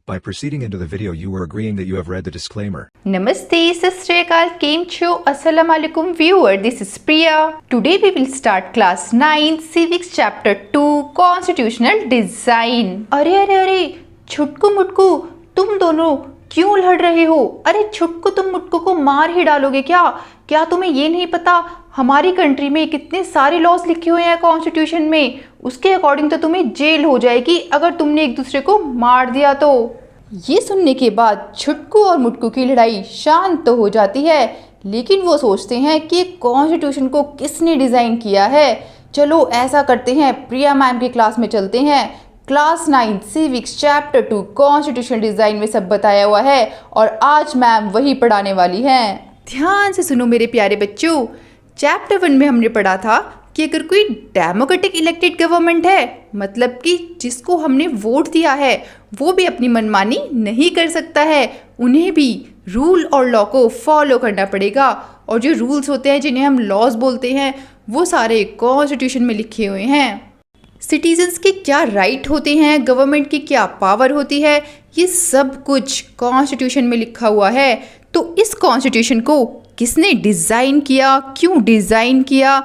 By proceeding into the video, you are agreeing that you have read the disclaimer. Namaste, Sat Shri Akal, Kem Cho, Assalamu Alaikum viewer. This is Priya. Today we will start class 9 Civics chapter 2 Constitutional Design. अरे छुटकू मुटकू तुम दोनों क्यों लड़ रहे हो? अरे छुटकू तुम मुटकू को मार ही डालोगे क्या तुम्हें ये नहीं पता हमारी कंट्री में कितने सारे लॉस लिखे हुए हैं कॉन्स्टिट्यूशन में? उसके अकॉर्डिंग तो तुम्हें जेल हो जाएगी अगर तुमने एक दूसरे को मार दिया तो। ये सुनने के बाद छुटकू और मुटकू की लड़ाई शांत तो हो जाती है, लेकिन वो सोचते हैं कि कॉन्स्टिट्यूशन को किसने डिज़ाइन किया है। चलो ऐसा करते हैं, प्रिया मैम की क्लास में चलते हैं। Class 9 civics chapter 2 constitution design में सब बताया हुआ है और आज मैम वही पढ़ाने वाली हैं। ध्यान से सुनो मेरे प्यारे बच्चों। चैप्टर 1 में हमने पढ़ा था कि अगर कोई डेमोक्रेटिक इलेक्टेड गवर्नमेंट है, मतलब कि जिसको हमने वोट दिया है, वो भी अपनी मनमानी नहीं कर सकता है, उन्हें भी रूल और लॉ को फॉलो करना पड़ेगा। और जो रूल्स होते हैं जिन्हें हम लॉज बोलते हैं, वो सारे कॉन्स्टिट्यूशन में लिखे हुए हैं। सिटीजन्स के क्या राइट होते हैं, गवर्नमेंट की क्या पावर होती है, ये सब कुछ कॉन्स्टिट्यूशन में लिखा हुआ है। तो इस कॉन्स्टिट्यूशन को किसने डिज़ाइन किया, क्यों डिज़ाइन किया,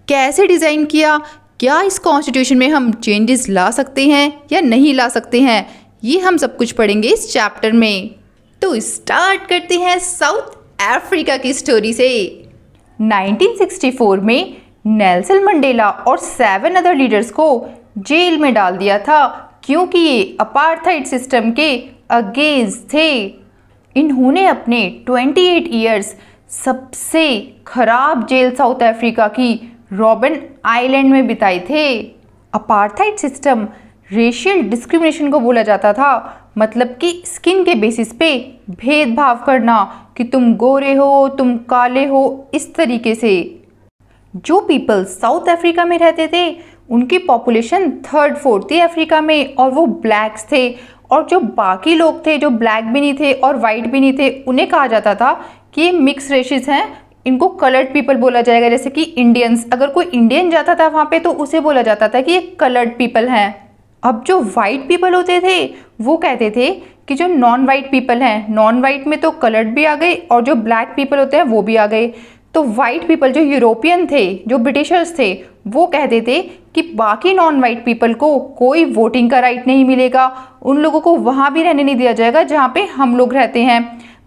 कैसे डिज़ाइन किया, क्या इस कॉन्स्टिट्यूशन में हम चेंजेस ला सकते हैं या नहीं ला सकते हैं, ये हम सब कुछ पढ़ेंगे इस चैप्टर में। तो स्टार्ट करते हैं साउथ अफ्रीका की स्टोरी से। 1964 में नेल्सन मंडेला और 7 अदर लीडर्स को जेल में डाल दिया था क्योंकि ये अपार्थाइड सिस्टम के अगेंस्ट थे। इन्होंने अपने 28 ईयर्स सबसे खराब जेल साउथ अफ्रीका की रॉबिन आइलैंड में बिताए थे। अपार्थाइड सिस्टम रेशियल डिस्क्रिमिनेशन को बोला जाता था, मतलब कि स्किन के बेसिस पे भेदभाव करना कि तुम गोरे हो, तुम काले हो, इस तरीके से। जो पीपल साउथ अफ्रीका में रहते थे उनकी पॉपुलेशन 3rd 4th थी अफ्रीका में और वो ब्लैक्स थे। और जो बाकी लोग थे जो ब्लैक भी नहीं थे और वाइट भी नहीं थे, उन्हें कहा जाता था कि ये मिक्स रेशेस हैं, इनको कलर्ड पीपल बोला जाएगा। जैसे कि इंडियंस, अगर कोई इंडियन जाता था वहाँ पे तो उसे बोला जाता था कि ये कलर्ड पीपल हैं। अब जो वाइट पीपल होते थे वो कहते थे कि जो नॉन वाइट पीपल हैं, नॉन वाइट में तो कलर्ड भी आ गए और जो ब्लैक पीपल होते हैं वो भी आ गए। तो वाइट पीपल जो यूरोपियन थे, जो ब्रिटिशर्स थे, वो कहते थे कि बाकी नॉन वाइट पीपल को कोई वोटिंग का राइट नहीं मिलेगा, उन लोगों को वहाँ भी रहने नहीं दिया जाएगा जहाँ पे हम लोग रहते हैं।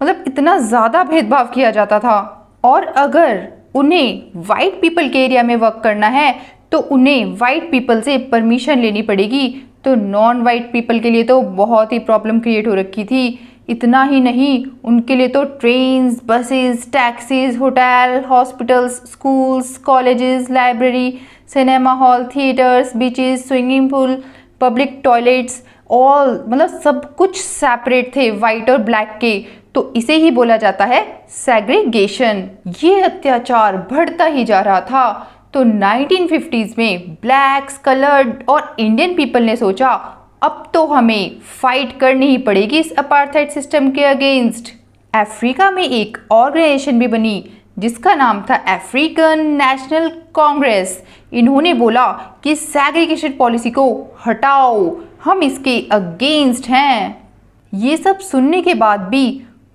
मतलब इतना ज़्यादा भेदभाव किया जाता था। और अगर उन्हें वाइट पीपल के एरिया में वर्क करना है तो उन्हें वाइट पीपल से परमिशन लेनी पड़ेगी। तो नॉन वाइट पीपल के लिए तो बहुत ही प्रॉब्लम क्रिएट हो रखी थी। इतना ही नहीं, उनके लिए तो trains, buses, taxis, hotel, hospitals, schools, colleges, library, cinema hall, theatres, beaches, swimming pool, public toilets, all मतलब सब कुछ सेपरेट थे वाइट और ब्लैक के। तो इसे ही बोला जाता है सेग्रीगेशन। ये अत्याचार बढ़ता ही जा रहा था। तो 1950s में ब्लैक्स, कलर्ड और इंडियन पीपल ने सोचा अब तो हमें फाइट करनी ही पड़ेगी इस अपार्थाइड सिस्टम के अगेंस्ट। अफ्रीका में एक ऑर्गेनाइजेशन भी बनी जिसका नाम था अफ्रीकन नेशनल कांग्रेस। इन्होंने बोला कि सेग्रीगेशन पॉलिसी को हटाओ, हम इसके अगेंस्ट हैं। ये सब सुनने के बाद भी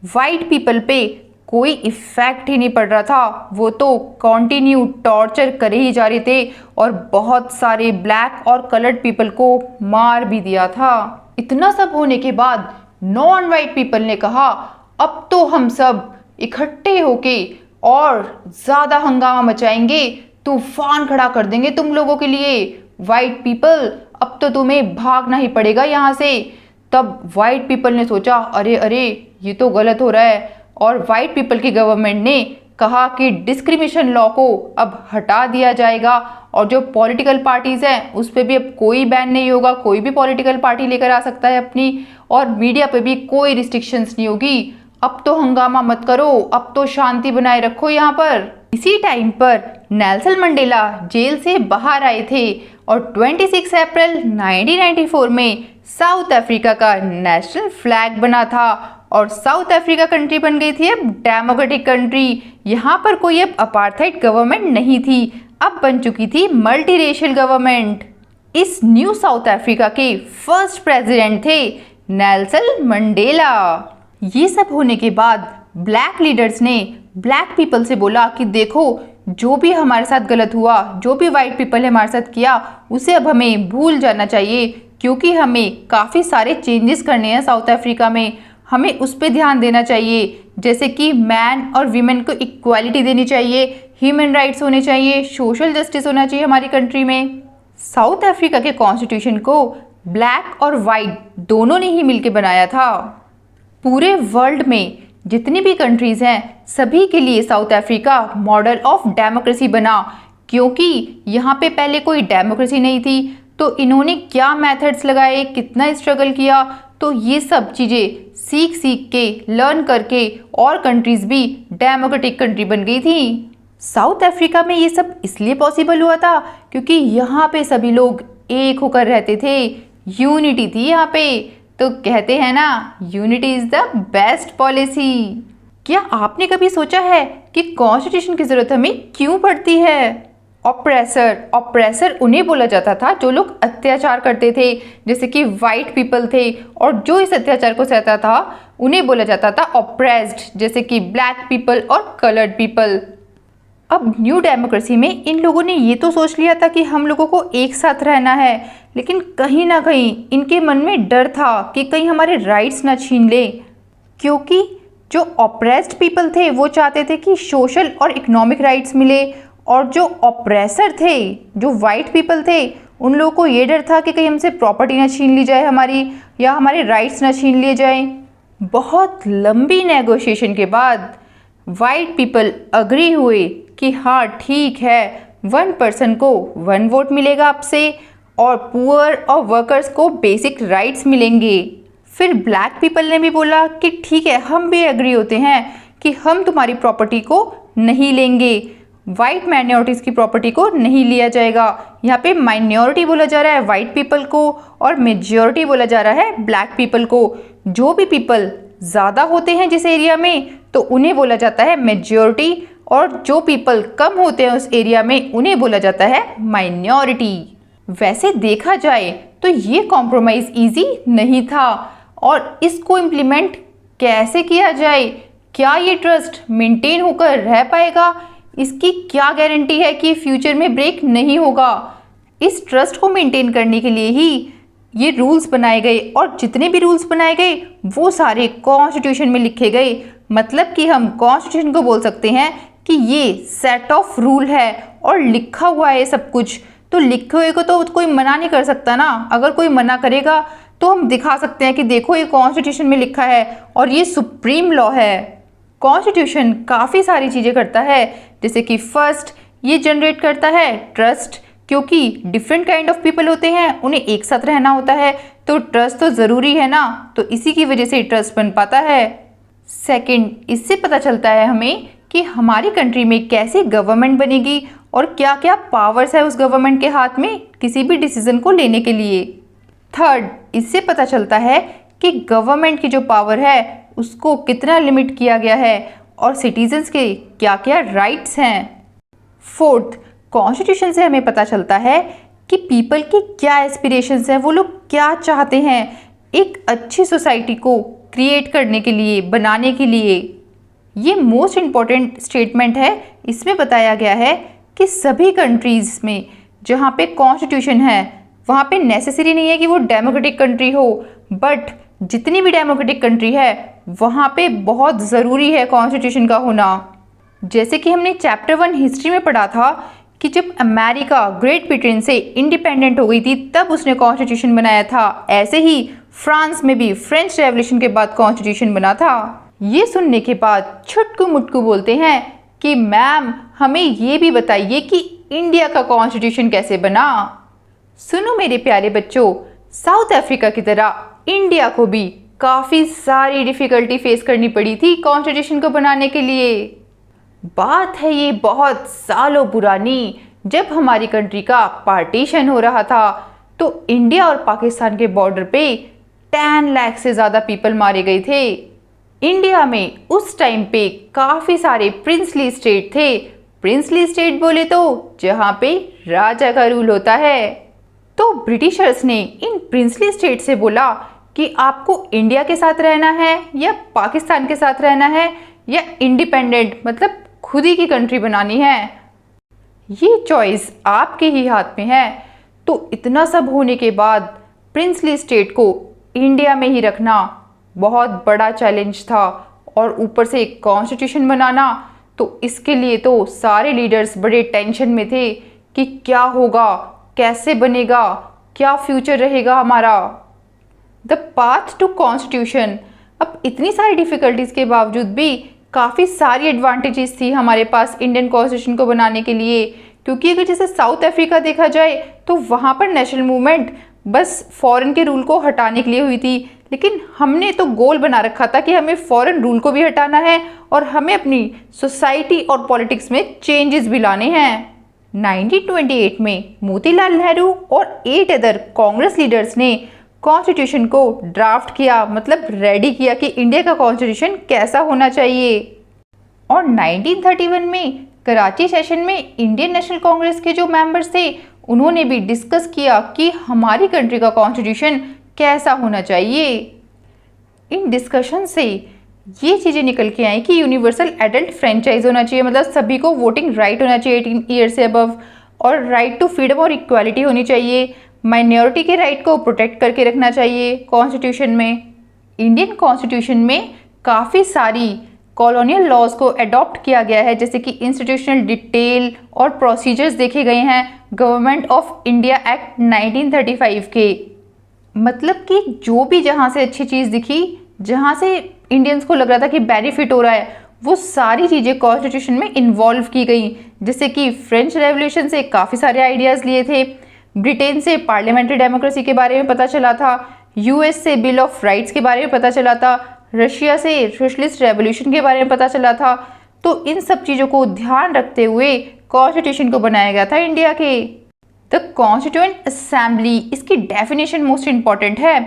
वाइट पीपल पे कोई इफेक्ट ही नहीं पड़ रहा था। वो तो कंटिन्यू टॉर्चर करे ही जा रहे थे और बहुत सारे ब्लैक और कलर्ड पीपल को मार भी दिया था। इतना सब होने के बाद नॉन वाइट पीपल ने कहा अब तो हम सब इकट्ठे होके और ज़्यादा हंगामा मचाएंगे, तूफान खड़ा कर देंगे तुम लोगों के लिए। वाइट पीपल अब तो तुम्हें भागना ही पड़ेगा यहाँ से। तब वाइट पीपल ने सोचा अरे ये तो गलत हो रहा है, और वाइट पीपल की गवर्नमेंट ने कहा कि डिस्क्रिमिनेशन लॉ को अब हटा दिया जाएगा और जो पॉलिटिकल पार्टीज़ हैं उस पर भी अब कोई बैन नहीं होगा, कोई भी पॉलिटिकल पार्टी लेकर आ सकता है अपनी, और मीडिया पे भी कोई रिस्ट्रिक्शंस नहीं होगी। अब तो हंगामा मत करो, अब तो शांति बनाए रखो यहाँ पर। इसी टाइम पर नेल्सन मंडेला जेल से बाहर आए थे और 26 अप्रैल 1994 में साउथ अफ्रीका का नेशनल फ्लैग बना था और साउथ अफ्रीका कंट्री बन गई थी अब डेमोक्रेटिक कंट्री। यहाँ पर कोई अब अपार्थाइड गवर्नमेंट नहीं थी, अब बन चुकी थी मल्टीरेशियल गवर्नमेंट। इस न्यू साउथ अफ्रीका के फर्स्ट प्रेसिडेंट थे नेल्सन मंडेला। ये सब होने के बाद ब्लैक लीडर्स ने ब्लैक पीपल से बोला कि देखो, जो भी हमारे साथ गलत हुआ, जो भी वाइट पीपल ने हमारे साथ किया, उसे अब हमें भूल जाना चाहिए, क्योंकि हमें काफ़ी सारे चेंजेस करने हैं साउथ अफ्रीका में। हमें उस पर ध्यान देना चाहिए, जैसे कि मैन और वीमेन को इक्वालिटी देनी चाहिए, ह्यूमन राइट्स होने चाहिए, सोशल जस्टिस होना चाहिए हमारी कंट्री में। साउथ अफ्रीका के कॉन्स्टिट्यूशन को ब्लैक और वाइट दोनों ने ही मिलकर बनाया था। पूरे वर्ल्ड में जितनी भी कंट्रीज़ हैं, सभी के लिए south Africa model of democracy बना, क्योंकि यहाँ पे पहले कोई डेमोक्रेसी नहीं थी। तो इन्होंने क्या मेथड्स लगाए, कितना स्ट्रगल किया, तो ये सब चीज़ें सीख सीख के, लर्न करके और कंट्रीज़ भी डेमोक्रेटिक कंट्री बन गई थी। साउथ अफ्रीका में ये सब इसलिए पॉसिबल हुआ था क्योंकि यहाँ पे सभी लोग एक होकर रहते थे, यूनिटी थी यहाँ पे। तो कहते हैं ना, unity is the best policy. क्या आपने कभी सोचा है कि कॉन्स्टिट्यूशन की ज़रूरत हमें क्यों पड़ती है? ऑप्रेसर उन्हें बोला जाता था जो लोग अत्याचार करते थे, जैसे कि वाइट पीपल थे, और जो इस अत्याचार को सहता था उन्हें बोला जाता था ऑप्रेस्ड, जैसे कि ब्लैक पीपल और कलर्ड पीपल। अब न्यू डेमोक्रेसी में इन लोगों ने ये तो सोच लिया था कि हम लोगों को एक साथ रहना है, लेकिन कहीं ना कहीं इनके मन में डर था कि कहीं हमारे राइट्स ना छीन ले, क्योंकि जो ऑप्रेस्ड पीपल थे वो चाहते थे कि सोशल और इकोनॉमिक राइट्स मिले, और जो ऑप्रेसर थे, जो वाइट पीपल थे, उन लोगों को ये डर था कि कहीं हमसे प्रॉपर्टी ना छीन ली जाए हमारी, या हमारे राइट्स ना छीन लिए जाएं। बहुत लंबी नेगोशिएशन के बाद वाइट पीपल अग्री हुए कि हाँ ठीक है, 1 को 1 वोट मिलेगा आपसे, और पुअर और वर्कर्स को बेसिक राइट्स मिलेंगे। फिर ब्लैक पीपल ने भी बोला कि ठीक है, हम भी एग्री होते हैं कि हम तुम्हारी प्रॉपर्टी को नहीं लेंगे, वाइट माइनॉरिटीज़ की प्रॉपर्टी को नहीं लिया जाएगा। यहाँ पे माइनॉरिटी बोला जा रहा है वाइट पीपल को, और मेजॉरिटी बोला जा रहा है ब्लैक पीपल को। जो भी पीपल ज़्यादा होते हैं जिस एरिया में, तो उन्हें बोला जाता है मेजॉरिटी, और जो पीपल कम होते हैं उस एरिया में, उन्हें बोला जाता है माइनॉरिटी। वैसे देखा जाए तो ये कॉम्प्रोमाइज़ ईजी नहीं था, और इसको इम्प्लीमेंट कैसे किया जाए, क्या ये ट्रस्ट मेंटेन होकर रह पाएगा, इसकी क्या गारंटी है कि फ्यूचर में ब्रेक नहीं होगा। इस ट्रस्ट को मेंटेन करने के लिए ही ये रूल्स बनाए गए, और जितने भी रूल्स बनाए गए वो सारे कॉन्स्टिट्यूशन में लिखे गए। मतलब कि हम कॉन्स्टिट्यूशन को बोल सकते हैं कि ये सेट ऑफ रूल है और लिखा हुआ है सब कुछ। तो लिखे हुए को तो कोई मना नहीं कर सकता ना। अगर कोई मना करेगा तो हम दिखा सकते हैं कि देखो ये कॉन्स्टिट्यूशन में लिखा है और ये सुप्रीम लॉ है। कॉन्स्टिट्यूशन काफ़ी सारी चीज़ें करता है, जैसे कि फर्स्ट ये जनरेट करता है ट्रस्ट, क्योंकि डिफरेंट काइंड ऑफ पीपल होते हैं, उन्हें एक साथ रहना होता है, तो ट्रस्ट तो ज़रूरी है ना, तो इसी की वजह से ट्रस्ट बन पाता है। सेकंड, इससे पता चलता है हमें कि हमारी कंट्री में कैसे गवर्नमेंट बनेगी और क्या क्या पावर्स है उस गवर्नमेंट के हाथ में किसी भी डिसीजन को लेने के लिए। थर्ड, इससे पता चलता है कि गवर्नमेंट की जो पावर है उसको कितना लिमिट किया गया है और सिटीजन्स के क्या क्या राइट्स हैं। फोर्थ, कॉन्स्टिट्यूशन से हमें पता चलता है कि पीपल की क्या एस्पिरेशंस हैं, वो लोग क्या चाहते हैं एक अच्छी सोसाइटी को क्रिएट करने के लिए, बनाने के लिए। ये मोस्ट इम्पॉर्टेंट स्टेटमेंट है। इसमें बताया गया है कि सभी कंट्रीज़ में जहाँ पे कॉन्स्टिट्यूशन है वहाँ पे नेसेसरी नहीं है कि वो डेमोक्रेटिक कंट्री हो, बट जितनी भी डेमोक्रेटिक कंट्री है वहाँ पे बहुत ज़रूरी है कॉन्स्टिट्यूशन का होना। जैसे कि हमने चैप्टर 1 हिस्ट्री में पढ़ा था कि जब अमेरिका ग्रेट ब्रिटेन से इंडिपेंडेंट हो गई थी तब उसने कॉन्स्टिट्यूशन बनाया था। ऐसे ही फ्रांस में भी फ्रेंच रेवोल्यूशन के बाद कॉन्स्टिट्यूशन बना था। ये सुनने के बाद छुटकू मुटकू बोलते हैं कि मैम हमें ये भी बताइए कि इंडिया का कॉन्स्टिट्यूशन कैसे बना। सुनो मेरे प्यारे बच्चों, साउथ अफ्रीका की तरह इंडिया को भी काफ़ी सारी डिफ़िकल्टी फेस करनी पड़ी थी कॉन्स्टिट्यूशन को बनाने के लिए। बात है ये बहुत सालों पुरानी, जब हमारी कंट्री का पार्टीशन हो रहा था तो इंडिया और पाकिस्तान के बॉर्डर पे 10 लाख से ज़्यादा पीपल मारे गए थे। इंडिया में उस टाइम पे काफ़ी सारे प्रिंसली स्टेट थे। प्रिंसली स्टेट बोले तो जहाँ पे राजा का रूल होता है। तो ब्रिटिशर्स ने इन प्रिंसली स्टेट से बोला कि आपको इंडिया के साथ रहना है या पाकिस्तान के साथ रहना है या इंडिपेंडेंट मतलब खुद ही की कंट्री बनानी है। ये चॉइस आपके ही हाथ में है। तो इतना सब होने के बाद प्रिंसली स्टेट को इंडिया में ही रखना बहुत बड़ा चैलेंज था और ऊपर से एक कॉन्स्टिट्यूशन बनाना, तो इसके लिए तो सारे लीडर्स बड़े टेंशन में थे कि क्या होगा, कैसे बनेगा, क्या फ्यूचर रहेगा हमारा। The path to constitution. अब इतनी सारी डिफ़िकल्टीज़ के बावजूद भी काफ़ी सारी एडवांटेजेस थी हमारे पास इंडियन कॉन्स्टिट्यूशन को बनाने के लिए, क्योंकि अगर जैसे साउथ अफ्रीका देखा जाए तो वहाँ पर नेशनल मूवमेंट बस फॉरेन के रूल को हटाने के लिए हुई थी, लेकिन हमने तो गोल बना रखा था कि हमें फॉरेन रूल को भी हटाना है और हमें अपनी सोसाइटी और पॉलिटिक्स में चेंजेस भी लाने हैं। 1928 में मोतीलाल नेहरू और 8 अदर कांग्रेस लीडर्स ने कॉन्स्टिट्यूशन को ड्राफ्ट किया, मतलब रेडी किया कि इंडिया का कॉन्स्टिट्यूशन कैसा होना चाहिए। और 1931 में कराची सेशन में इंडियन नेशनल कांग्रेस के जो मेंबर्स थे उन्होंने भी डिस्कस किया कि हमारी कंट्री का कॉन्स्टिट्यूशन कैसा होना चाहिए। इन डिस्कशन से ये चीज़ें निकल के आई कि यूनिवर्सल एडल्ट फ्रेंचाइज होना चाहिए, मतलब सभी को वोटिंग राइट होना चाहिए 18 ईयर से अबव, और राइट टू फ्रीडम और इक्वालिटी होनी चाहिए। माइनॉरिटी के राइट को प्रोटेक्ट करके रखना चाहिए कॉन्स्टिट्यूशन में। इंडियन कॉन्स्टिट्यूशन में काफ़ी सारी कॉलोनियल लॉज को अडॉप्ट किया गया है, जैसे कि इंस्टीट्यूशनल डिटेल और प्रोसीजर्स देखे गए हैं गवर्नमेंट ऑफ इंडिया एक्ट 1935 के। मतलब कि जो भी जहाँ से अच्छी चीज़ दिखी, जहाँ से इंडियंस को लग रहा था कि बेनिफिट हो रहा है, वो सारी चीज़ें कॉन्स्टिट्यूशन में इन्वॉल्व की गई। जैसे कि फ्रेंच रेवोल्यूशन से काफ़ी सारे आइडियाज़ लिए थे, ब्रिटेन से पार्लियामेंट्री डेमोक्रेसी के बारे में पता चला था, यूएस से बिल ऑफ राइट्स के बारे में पता चला था, रशिया से सोशलिस्ट रेवोल्यूशन के बारे में पता चला था। तो इन सब चीज़ों को ध्यान रखते हुए कॉन्स्टिट्यूशन को बनाया गया था इंडिया के। द कॉन्स्टिट्यूएंट असेंबली, इसकी डेफिनेशन मोस्ट इंपॉर्टेंट है।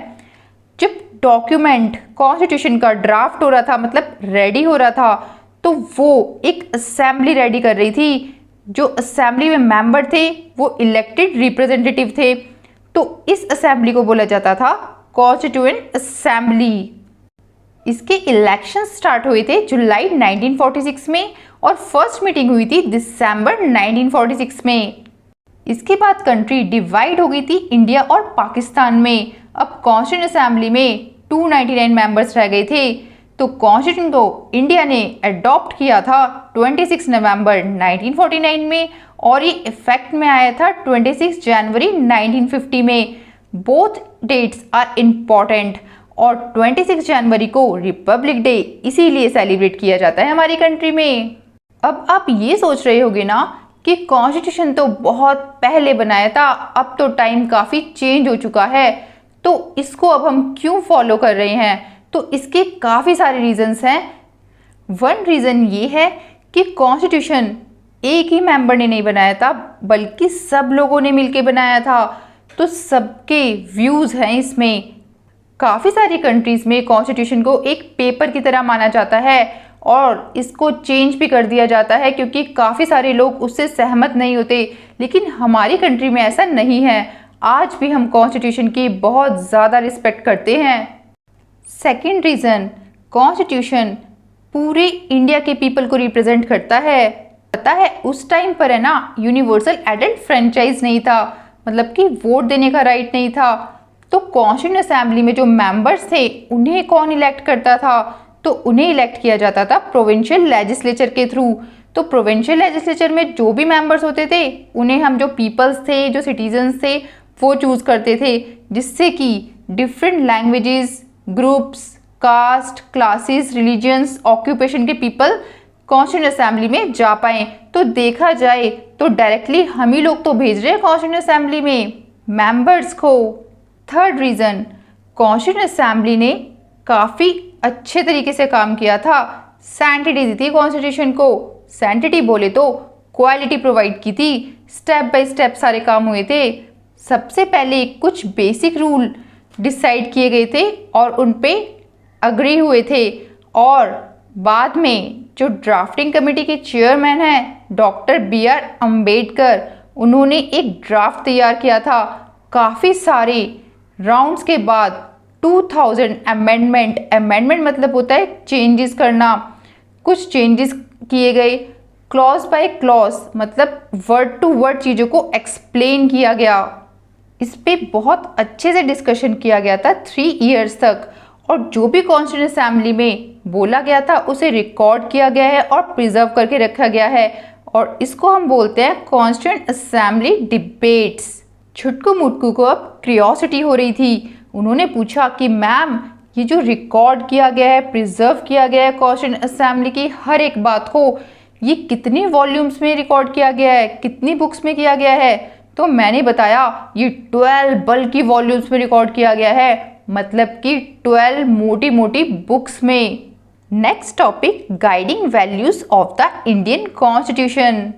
जब डॉक्यूमेंट कॉन्स्टिट्यूशन का ड्राफ्ट हो रहा था, मतलब रेडी हो रहा था, तो वो एक असेंबली रेडी कर रही थी। जो असेंबली में मेंबर थे वो इलेक्टेड रिप्रेजेंटेटिव थे, तो इस असेंबली को बोला जाता था कॉन्स्टिट्यूएंट असेंबली। इसके इलेक्शन स्टार्ट हुए थे जुलाई 1946 में और फर्स्ट मीटिंग हुई थी दिसंबर 1946 में। इसके बाद कंट्री डिवाइड हो गई थी इंडिया और पाकिस्तान में। अब कॉन्स्टिट्यूएंट असेंबली में 299 मेंबर्स रह गए थे। तो कॉन्स्टिट्यूशन को इंडिया ने अडॉप्ट किया था 26 नवंबर 1949 में और ये इफेक्ट में आया था 26 जनवरी 1950 में। बोथ डेट्स आर इम्पॉर्टेंट और 26 जनवरी को रिपब्लिक डे इसीलिए सेलिब्रेट किया जाता है हमारी कंट्री में। अब आप ये सोच रहे होगे ना कि कॉन्स्टिट्यूशन तो बहुत पहले बनाया था, अब तो टाइम काफ़ी चेंज हो चुका है, तो इसको अब हम क्यों फॉलो कर रहे हैं? तो इसके काफ़ी सारे रीजंस हैं। वन रीज़न ये है कि कॉन्स्टिट्यूशन एक ही मेंबर ने नहीं बनाया था, बल्कि सब लोगों ने मिलकर बनाया था, तो सबके व्यूज़ हैं इसमें। काफ़ी सारी कंट्रीज़ में कॉन्स्टिट्यूशन को एक पेपर की तरह माना जाता है और इसको चेंज भी कर दिया जाता है क्योंकि काफ़ी सारे लोग उससे सहमत नहीं होते, लेकिन हमारी कंट्री में ऐसा नहीं है। आज भी हम कॉन्स्टिट्यूशन की बहुत ज़्यादा रिस्पेक्ट करते हैं। सेकेंड रीज़न, कॉन्स्टिट्यूशन पूरे इंडिया के पीपल को रिप्रेजेंट करता है। पता है उस टाइम पर है ना, यूनिवर्सल एडल्ट फ्रेंचाइज नहीं था, मतलब कि वोट देने का राइट नहीं था। तो कॉन्स्टिट्यूएंट असेंबली में जो मेंबर्स थे उन्हें कौन इलेक्ट करता था? तो उन्हें इलेक्ट किया जाता था प्रोविंशियल लेजिस्लेचर के थ्रू। तो प्रोविंशियल लेजिस्लेचर में जो भी मेंबर्स होते थे उन्हें हम जो पीपल्स थे, जो सिटीजन्स थे, वो चूज़ करते थे, जिससे कि different languages, groups, caste, classes, religions, occupation के पीपल कॉन्स्टिट्यूएंट असेंबली में जा पाएँ। तो देखा जाए तो डायरेक्टली हम ही लोग तो भेज रहे हैं कॉन्स्टिट्यूएंट असेंबली में मेंबर्स को। थर्ड रीज़न, कॉन्स्टिट्यूएंट असेंबली ने काफ़ी अच्छे तरीके से काम किया था, सैंक्टिटी दी थी कॉन्स्टिट्यूशन को। सैंक्टिटी बोले तो क्वालिटी प्रोवाइड की थी, स्टेप बाय स्टेप सारे काम हुए थे। सबसे पहले कुछ बेसिक रूल डिसाइड किए गए थे और उन पे अग्री हुए थे, और बाद में जो ड्राफ्टिंग कमेटी के चेयरमैन हैं डॉक्टर BR अम्बेडकर, उन्होंने एक ड्राफ्ट तैयार किया था। काफ़ी सारे राउंड्स के बाद 2000 अमेंडमेंट मतलब होता है चेंजेस करना, कुछ चेंजेस किए गए। क्लॉज बाय क्लॉज मतलब वर्ड टू वर्ड चीज़ों को एक्सप्लेन किया गया। इस पे बहुत अच्छे से डिस्कशन किया गया था 3 इयर्स तक, और जो भी कॉन्स्टिट्यूंट असेंबली में बोला गया था उसे रिकॉर्ड किया गया है और प्रिजर्व करके रखा गया है, और इसको हम बोलते हैं कॉन्स्टिट्यूंट असेंबली डिबेट्स। छुटकू मुटकू को अब क्यूरियोसिटी हो रही थी। उन्होंने पूछा कि मैम ये जो रिकॉर्ड किया गया है, प्रिजर्व किया गया है कॉन्स्टिट्यूंट असेंबली की हर एक बात को, ये कितनी वॉल्यूम्स में रिकॉर्ड किया गया है, कितनी बुक्स में किया गया है? तो मैंने बताया ये 12 बल्कि वॉल्यूम्स में रिकॉर्ड किया गया है, मतलब कि 12 मोटी मोटी बुक्स में। Next topic, guiding values of the Indian constitution.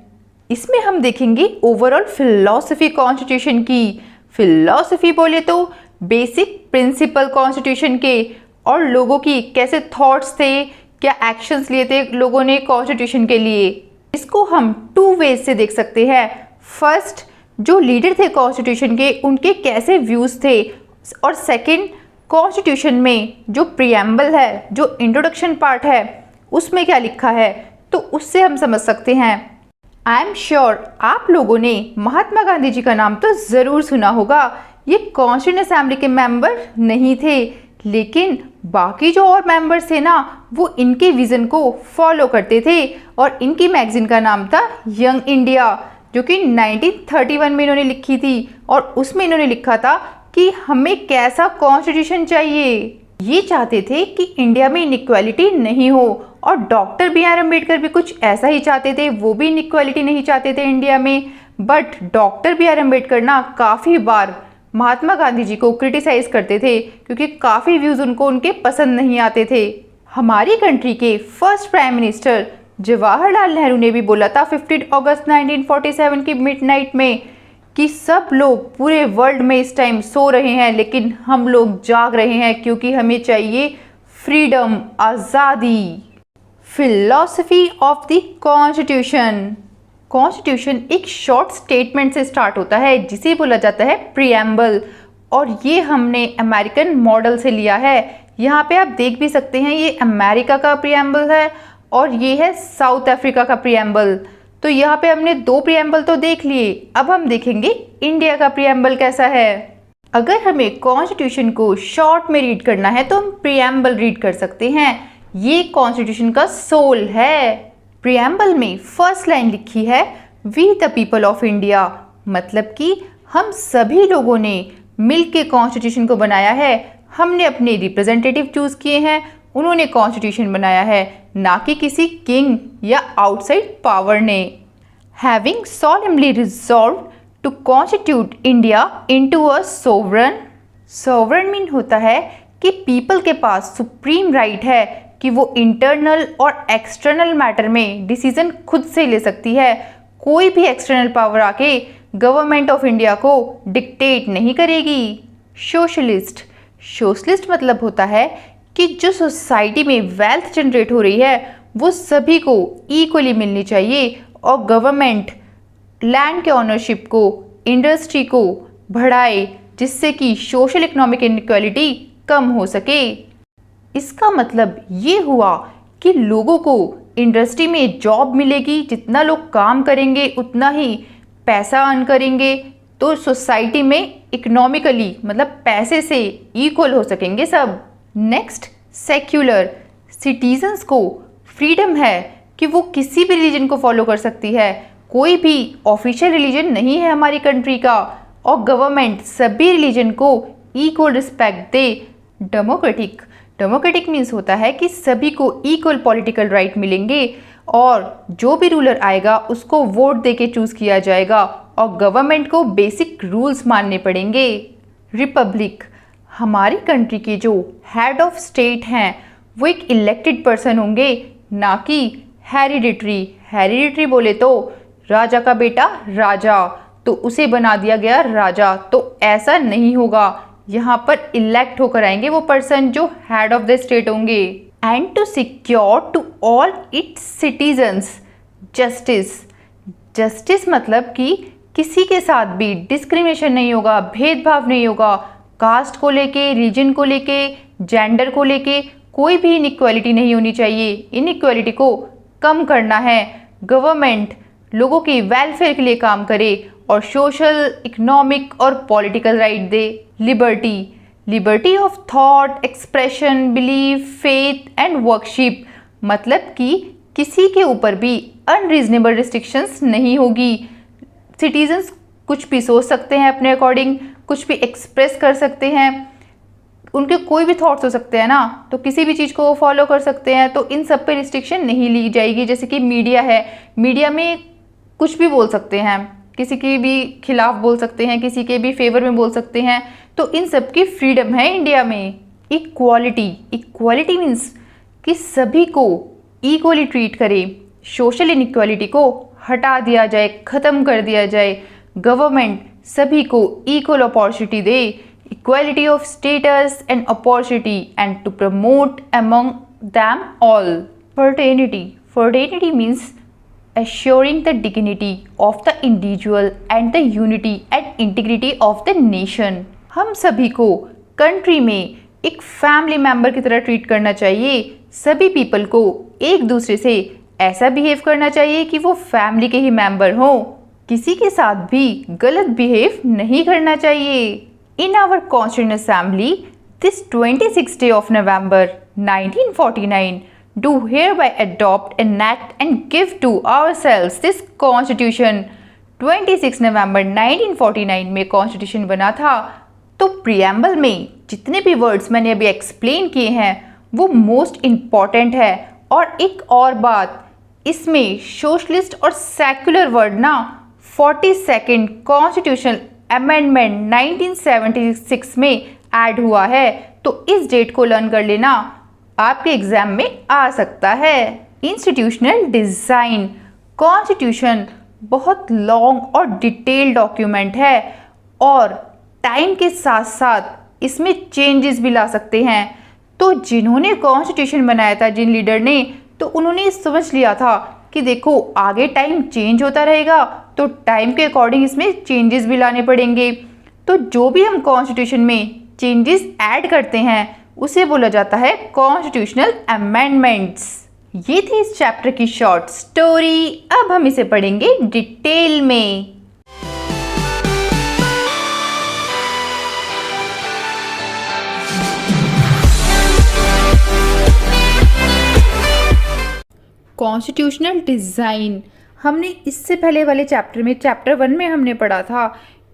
इसमें हम देखेंगे ओवरऑल फिलॉसफी कॉन्स्टिट्यूशन की। फिलॉसफी बोले तो बेसिक प्रिंसिपल कॉन्स्टिट्यूशन के, और लोगों की कैसे थॉट्स थे, क्या एक्शंस लिए थे लोगों ने कॉन्स्टिट्यूशन के लिए। इसको हम 2 वेज से देख सकते हैं। फर्स्ट, जो लीडर थे कॉन्स्टिट्यूशन के उनके कैसे व्यूज़ थे, और सेकंड, कॉन्स्टिट्यूशन में जो प्रीएम्बल है, जो इंट्रोडक्शन पार्ट है, उसमें क्या लिखा है, तो उससे हम समझ सकते हैं। आई एम श्योर आप लोगों ने महात्मा गांधी जी का नाम तो ज़रूर सुना होगा। ये कॉन्स्टिट्यूंट असेंबली के मेंबर नहीं थे, लेकिन बाकी जो और मेंबर्स थे ना, वो इनके विज़न को फॉलो करते थे, और इनकी मैगजीन का नाम था यंग इंडिया, जो कि 1931 में इन्होंने लिखी थी, और उसमें इन्होंने लिखा था कि हमें कैसा कॉन्स्टिट्यूशन चाहिए। ये चाहते थे कि इंडिया में इनइक्वालिटी नहीं हो, और डॉक्टर बी आर अम्बेडकर भी कुछ ऐसा ही चाहते थे, वो भी इनइक्वालिटी नहीं चाहते थे इंडिया में। But doctor B R Ambedkar ना काफ़ी बार महात्मा गांधी जी को क्रिटिसाइज करते थे, क्योंकि काफ़ी व्यूज़ उनको उनके पसंद नहीं आते थे। हमारी कंट्री के first prime minister Jawaharlal Nehru ने भी बोला था 15 अगस्त 1947 की मिडनाइट में कि सब लोग पूरे वर्ल्ड में इस टाइम सो रहे हैं, लेकिन हम लोग जाग रहे हैं, क्योंकि हमें चाहिए फ्रीडम, आज़ादी। Philosophy of the constitution. Constitution एक शॉर्ट स्टेटमेंट से स्टार्ट होता है जिसे बोला जाता है प्रीएम्बल, और ये हमने अमेरिकन मॉडल से लिया है। यहाँ पे आप देख भी सकते हैं, ये अमेरिका का प्रीएम्बल है और ये है साउथ अफ्रीका का प्रीएम्बल। तो यहाँ पे हमने 2 प्रीएम्बल तो देख लिए, अब हम देखेंगे इंडिया का प्रीएम्बल कैसा है। अगर हमें कॉन्स्टिट्यूशन को शॉर्ट में रीड करना है तो हम प्रीएम्बल रीड कर सकते हैं। ये कॉन्स्टिट्यूशन का सोल है। प्रीएम्बल में फर्स्ट लाइन लिखी है we the people of India, मतलब कि हम सभी लोगों ने मिलकर कॉन्स्टिट्यूशन को बनाया है। हमने अपने रिप्रेजेंटेटिव चूज किए हैं, उन्होंने कॉन्स्टिट्यूशन बनाया है, ना कि किसी किंग या आउटसाइड पावर ने। Having solemnly resolved to constitute India into a sovereign, sovereign mean होता है कि पीपल के पास सुप्रीम राइट है कि वो इंटरनल और एक्सटर्नल मैटर में डिसीजन खुद से ले सकती है। कोई भी एक्सटर्नल पावर आके गवर्नमेंट ऑफ इंडिया को डिक्टेट नहीं करेगी। सोशलिस्ट, सोशलिस्ट मतलब होता है कि जो सोसाइटी में वेल्थ जनरेट हो रही है वो सभी को इक्वली मिलनी चाहिए, और गवर्नमेंट लैंड के ऑनरशिप को, इंडस्ट्री को बढ़ाए, जिससे कि सोशल इकोनॉमिक इनइक्वालिटी कम हो सके। इसका मतलब ये हुआ कि लोगों को इंडस्ट्री में जॉब मिलेगी, जितना लोग काम करेंगे उतना ही पैसा अर्न करेंगे, तो सोसाइटी में इकोनॉमिकली मतलब पैसे से इक्वल हो सकेंगे सब। नेक्स्ट, सेक्युलर, सिटीजन्स को फ्रीडम है कि वो किसी भी रिलीजन को फॉलो कर सकती है, कोई भी ऑफिशियल रिलीजन नहीं है हमारी कंट्री का, और गवर्नमेंट सभी रिलीजन को इक्वल रिस्पेक्ट दे। डेमोक्रेटिक, डेमोक्रेटिक मीन्स होता है कि सभी को इक्वल पॉलिटिकल राइट मिलेंगे, और जो भी रूलर आएगा उसको वोट दे के चूज़ किया जाएगा, और गवर्नमेंट को बेसिक रूल्स मानने पड़ेंगे। रिपब्लिक, हमारी कंट्री के जो हेड ऑफ स्टेट हैं वो एक इलेक्टेड पर्सन होंगे, ना कि हेरिडिटरी। हेरिडिटरी बोले तो राजा का बेटा राजा, तो उसे बना दिया गया राजा, तो ऐसा नहीं होगा। यहाँ पर इलेक्ट होकर आएंगे वो पर्सन जो हेड ऑफ द स्टेट होंगे। And to secure to all its citizens justice. Justice मतलब कि किसी के साथ भी डिस्क्रिमिनेशन नहीं होगा, भेदभाव नहीं होगा, कास्ट को लेके, रीजन को लेके, जेंडर को लेके कोई भी इनइक्वालिटी नहीं होनी चाहिए। इनइक्वालिटी को कम करना है। गवर्नमेंट लोगों की वेलफेयर के लिए काम करे और सोशल, इकोनॉमिक और political right they. Liberty of thought, expression, belief, faith and worship, मतलब कि किसी के ऊपर भी अनरीजनेबल रिस्ट्रिक्शंस नहीं होगी। सिटीजन्स कुछ भी सोच सकते हैं अपने अकॉर्डिंग, कुछ भी एक्सप्रेस कर सकते हैं, उनके कोई भी थॉट्स हो सकते हैं ना, तो किसी भी चीज़ को वो फॉलो कर सकते हैं। तो इन सब पे रिस्ट्रिक्शन नहीं ली जाएगी। जैसे कि मीडिया है, मीडिया में कुछ भी बोल सकते हैं, किसी के भी खिलाफ बोल सकते हैं, किसी के भी फेवर में बोल सकते हैं, तो इन सब की फ्रीडम है इंडिया में। इक्वालिटी मीन्स कि सभी को इक्वली ट्रीट करें, सोशल इनइक्वालिटी को हटा दिया जाए, ख़त्म कर दिया जाए। गवर्नमेंट सभी को इक्वल अपॉर्चुनिटी दे, equality of status and opportunity and to promote among them all. Fraternity means assuring the dignity of the individual and the unity and integrity of the nation। हम सभी को कंट्री में एक family member की तरह treat करना चाहिए। सभी पीपल को एक दूसरे से ऐसा बिहेव करना चाहिए कि वो फैमिली के ही मेंबर हो। किसी के साथ भी गलत बिहेव नहीं करना चाहिए। In our constitution assembly this 26th day of November 1949 do hereby adopt, enact and give to ourselves this constitution। 26 नवंबर 1949 में कॉन्स्टिट्यूशन बना था। तो प्रियम्बल में जितने भी वर्ड्स मैंने अभी एक्सप्लेन किए हैं वो मोस्ट इम्पॉर्टेंट है। और एक और बात, इसमें सोशलिस्ट और सेक्युलर वर्ड ना 42nd कॉन्स्टिट्यूशनल अमेंडमेंट 1976 में ऐड हुआ है। तो इस डेट को लर्न कर लेना, आपके एग्जाम में आ सकता है। इंस्टीट्यूशनल डिज़ाइन, कॉन्स्टिट्यूशन बहुत लॉन्ग और डिटेल्ड डॉक्यूमेंट है और टाइम के साथ साथ इसमें चेंजेस भी ला सकते हैं। तो जिन्होंने कॉन्स्टिट्यूशन बनाया था, जिन लीडर ने, तो उन्होंने समझ लिया था कि देखो आगे टाइम चेंज होता रहेगा, तो टाइम के अकॉर्डिंग इसमें चेंजेस भी लाने पड़ेंगे। तो जो भी हम कॉन्स्टिट्यूशन में चेंजेस ऐड करते हैं उसे बोला जाता है कॉन्स्टिट्यूशनल अमेंडमेंट्स। ये थी इस चैप्टर की शॉर्ट स्टोरी। अब हम इसे पढ़ेंगे डिटेल में। कॉन्स्टिट्यूशनल डिज़ाइन हमने इससे पहले वाले चैप्टर में, चैप्टर 1 में हमने पढ़ा था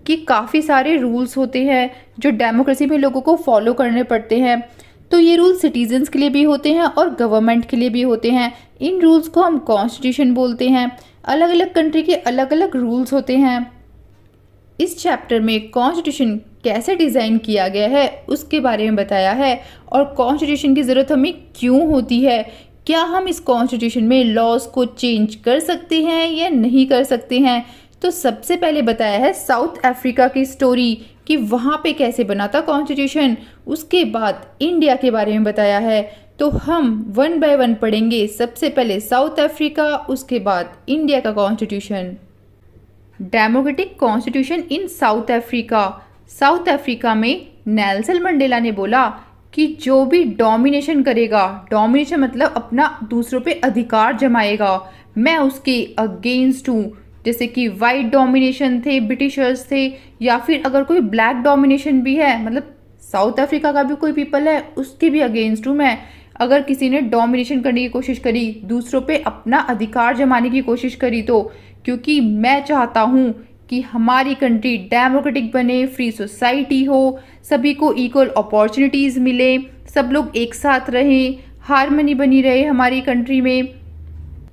कि काफ़ी सारे रूल्स होते हैं जो डेमोक्रेसी में लोगों को फॉलो करने पड़ते हैं। तो ये रूल्स सिटीजन्स के लिए भी होते हैं और गवर्नमेंट के लिए भी होते हैं। इन रूल्स को हम कॉन्स्टिट्यूशन बोलते हैं। अलग अलग कंट्री के अलग अलग रूल्स होते हैं। इस चैप्टर में कॉन्स्टिट्यूशन कैसे डिज़ाइन किया गया है उसके बारे में बताया है और कॉन्स्टिट्यूशन की ज़रूरत हमें क्यों होती है। क्या हम इस कॉन्स्टिट्यूशन में लॉज को चेंज कर सकते हैं या नहीं कर सकते हैं। तो सबसे पहले बताया है साउथ अफ्रीका की स्टोरी कि वहाँ पे कैसे बना था कॉन्स्टिट्यूशन। उसके बाद इंडिया के बारे में बताया है। तो हम 1 by 1 पढ़ेंगे। सबसे पहले साउथ अफ्रीका, उसके बाद इंडिया का constitution. Democratic constitution in south Africa. South Africa में नेल्सन मंडेला ने बोला कि जो भी डोमिनेशन करेगा, डोमिनेशन मतलब अपना दूसरों पे अधिकार जमाएगा, मैं उसके अगेंस्ट हूँ। जैसे कि वाइट डोमिनेशन थे, ब्रिटिशर्स थे, या फिर अगर कोई ब्लैक डोमिनेशन भी है, मतलब साउथ अफ्रीका का भी कोई पीपल है, उसके भी अगेंस्ट हूँ मैं। अगर किसी ने डोमिनेशन करने की कोशिश करी, दूसरों पे अपना अधिकार जमाने की कोशिश करी, तो क्योंकि मैं चाहता हूँ कि हमारी कंट्री डेमोक्रेटिक बने, फ्री सोसाइटी हो, सभी को इक्वल अपॉर्चुनिटीज़ मिले, सब लोग एक साथ रहें, हार्मनी बनी रहे हमारी कंट्री में।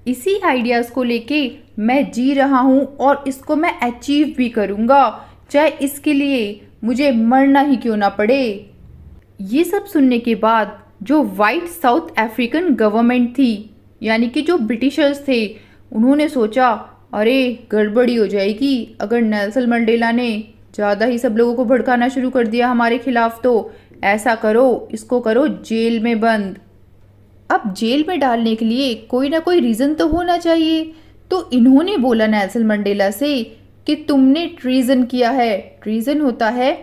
इसी आइडियाज़ को लेके मैं जी रहा हूँ और इसको मैं अचीव भी करूँगा, चाहे इसके लिए मुझे मरना ही क्यों ना पड़े। ये सब सुनने के बाद जो वाइट साउथ अफ्रीकन गवर्नमेंट थी, यानी कि जो ब्रिटिशर्स थे, उन्होंने सोचा अरे गड़बड़ी हो जाएगी अगर नेल्सन मंडेला ने ज़्यादा ही सब लोगों को भड़काना शुरू कर दिया हमारे खिलाफ। तो ऐसा करो, इसको करो जेल में बंद। अब जेल में डालने के लिए कोई ना कोई रीज़न तो होना चाहिए। तो इन्होंने बोला नेल्सन मंडेला से कि तुमने ट्रीजन किया है। ट्रीजन होता है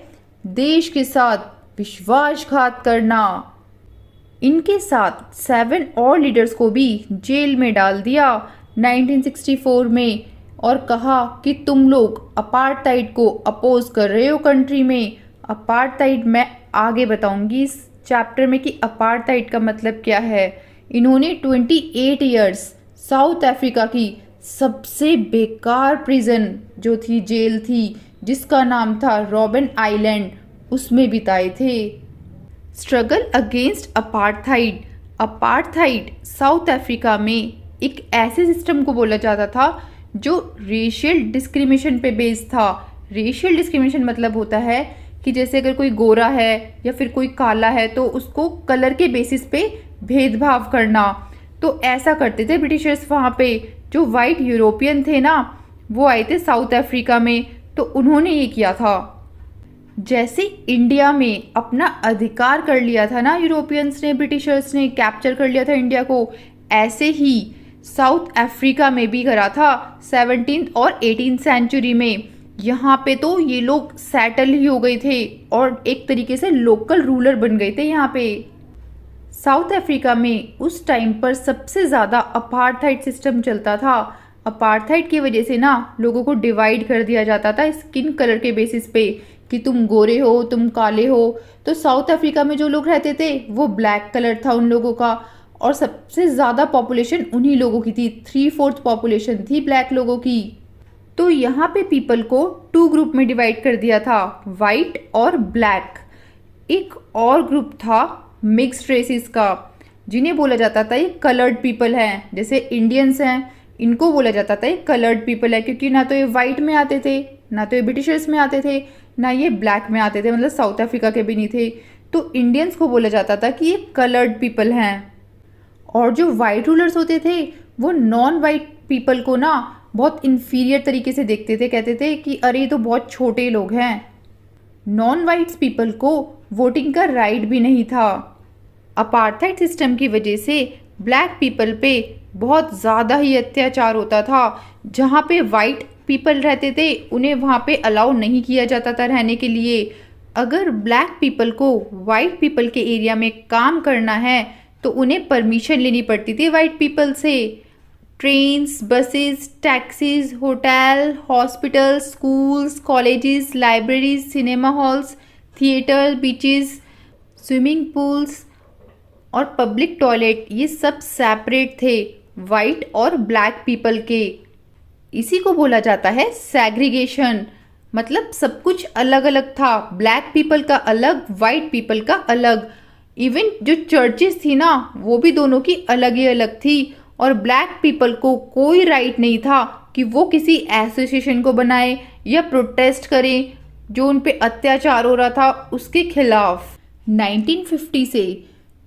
देश के साथ विश्वासघात करना। इनके साथ 7 और लीडर्स को भी जेल में डाल दिया 1964 में और कहा कि तुम लोग अपार्थाइड को अपोज कर रहे हो कंट्री में। अपार्थाइड मैं आगे बताऊंगी इस चैप्टर में कि अपार्थाइड का मतलब क्या है। इन्होंने 28 इयर्स साउथ अफ्रीका की सबसे बेकार प्रिजन जो थी, जेल थी, जिसका नाम था रॉबिन आइलैंड, उसमें बिताए थे। Struggle against apartheid. Apartheid south Africa में एक ऐसे सिस्टम को बोला जाता था जो रेशियल डिस्क्रिमिनेशन पे बेस्ड था। रेशियल डिस्क्रिमिनेशन मतलब होता है कि जैसे अगर कोई गोरा है या फिर कोई काला है तो उसको कलर के बेसिस पे भेदभाव करना। तो ऐसा करते थे ब्रिटिशर्स वहाँ पे। जो वाइट यूरोपियन थे ना, वो आए थे साउथ अफ्रीका में, तो उन्होंने ये किया था। जैसे इंडिया में अपना अधिकार कर लिया था ना यूरोपियंस ने, ब्रिटिशर्स ने कैप्चर कर लिया था इंडिया को, ऐसे ही साउथ अफ्रीका में भी करा था 17th और 18th सेंचुरी में। यहाँ पे तो ये लोग सेटल ही हो गए थे और एक तरीके से लोकल रूलर बन गए थे यहाँ पे। साउथ अफ्रीका में उस टाइम पर सबसे ज़्यादा अपार्थाइड सिस्टम चलता था। अपार्थाइड की वजह से ना लोगों को डिवाइड कर दिया जाता था स्किन कलर के बेसिस पे कि तुम गोरे हो, तुम काले हो। तो साउथ अफ्रीका में जो लोग रहते थे वो ब्लैक कलर था उन लोगों का, और सबसे ज़्यादा पॉपुलेशन उन्हीं लोगों की थी। 3/4 पॉपुलेशन थी ब्लैक लोगों की। तो यहाँ पे पीपल को 2 ग्रुप में डिवाइड कर दिया था, वाइट और ब्लैक। एक और ग्रुप था मिक्स्ड रेसिस का, जिन्हें बोला जाता था ये कलर्ड पीपल हैं। जैसे इंडियंस हैं, इनको बोला जाता था ये कलर्ड पीपल है, क्योंकि ना तो ये वाइट में आते थे, ना तो ये ब्रिटिशर्स में आते थे, ना ये ब्लैक में आते थे, मतलब साउथ अफ्रीका के भी नहीं थे। तो इंडियंस को बोला जाता था कि ये कलर्ड पीपल हैं। और जो वाइट रूलर्स होते थे वो नॉन वाइट पीपल को ना बहुत इन्फीरियर तरीके से देखते थे, कहते थे कि अरे ये तो बहुत छोटे लोग हैं। नॉन वाइट्स पीपल को वोटिंग का राइट भी नहीं था। अपार्थाइड सिस्टम की वजह से ब्लैक पीपल पे बहुत ज़्यादा ही अत्याचार होता था। जहाँ पे वाइट पीपल रहते थे उन्हें वहाँ पे अलाउ नहीं किया जाता था रहने के लिए। अगर ब्लैक पीपल को वाइट पीपल के एरिया में काम करना है तो उन्हें परमिशन लेनी पड़ती थी वाइट पीपल से। Trains, buses, taxis, hotel, hospital, schools, colleges, libraries, cinema halls, theatre, beaches, swimming pools और पब्लिक टॉयलेट, ये सब सेपरेट थे वाइट और ब्लैक पीपल के। इसी को बोला जाता है सेग्रीगेशन। मतलब सब कुछ अलग अलग था, ब्लैक पीपल का अलग, वाइट पीपल का अलग। इवन जो चर्चेस थी ना वो भी दोनों की अलग ही अलग थी। और ब्लैक पीपल को कोई राइट नहीं था कि वो किसी एसोसिएशन को बनाए या प्रोटेस्ट करें जो उन पे अत्याचार हो रहा था उसके खिलाफ। 1950 से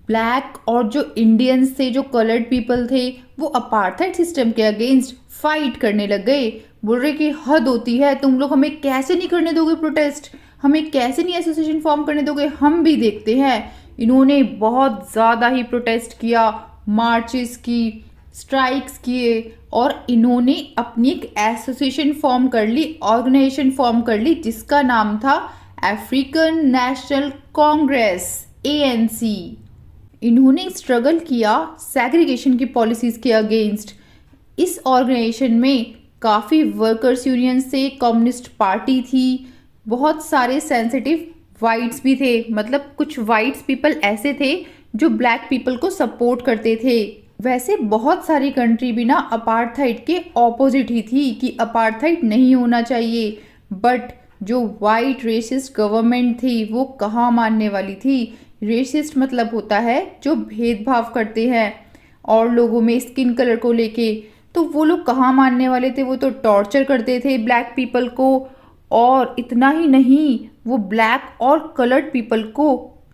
ब्लैक और जो इंडियंस थे, जो कलर्ड पीपल थे, वो अपार्थाइड सिस्टम के अगेंस्ट फाइट करने लग गए। बोल रहे कि हद होती है, तुम लोग हमें कैसे नहीं करने दोगे प्रोटेस्ट, हमें कैसे नहीं एसोसिएशन फॉर्म करने दोगे, हम भी देखते हैं। इन्होंने बहुत ज़्यादा ही प्रोटेस्ट किया, मार्चेस की, स्ट्राइक्स किए और इन्होंने अपनी एक एसोसिएशन फॉर्म कर ली, ऑर्गेनाइजेशन फॉर्म कर ली, जिसका नाम था अफ्रीकन नेशनल कांग्रेस, ANC। इन्होंने स्ट्रगल किया सेग्रीगेशन की पॉलिसीज़ के अगेंस्ट। इस ऑर्गेनाइजेशन में काफ़ी वर्कर्स यूनियंस थे, कम्युनिस्ट पार्टी थी, बहुत सारे सेंसिटिव वाइट्स भी थे। मतलब कुछ वाइट्स पीपल ऐसे थे जो ब्लैक पीपल को सपोर्ट करते थे। वैसे बहुत सारी कंट्री भी ना अपार्थाइड के ऑपोजिट ही थी कि अपार्थाइड नहीं होना चाहिए, बट जो वाइट रेसिस्ट गवर्नमेंट थी वो कहाँ मानने वाली थी। रेसिस्ट मतलब होता है जो भेदभाव करते हैं और लोगों में स्किन कलर को लेके, तो वो लोग कहाँ मानने वाले थे। वो तो टॉर्चर करते थे ब्लैक पीपल को, और इतना ही नहीं, वो ब्लैक और कलर्ड पीपल को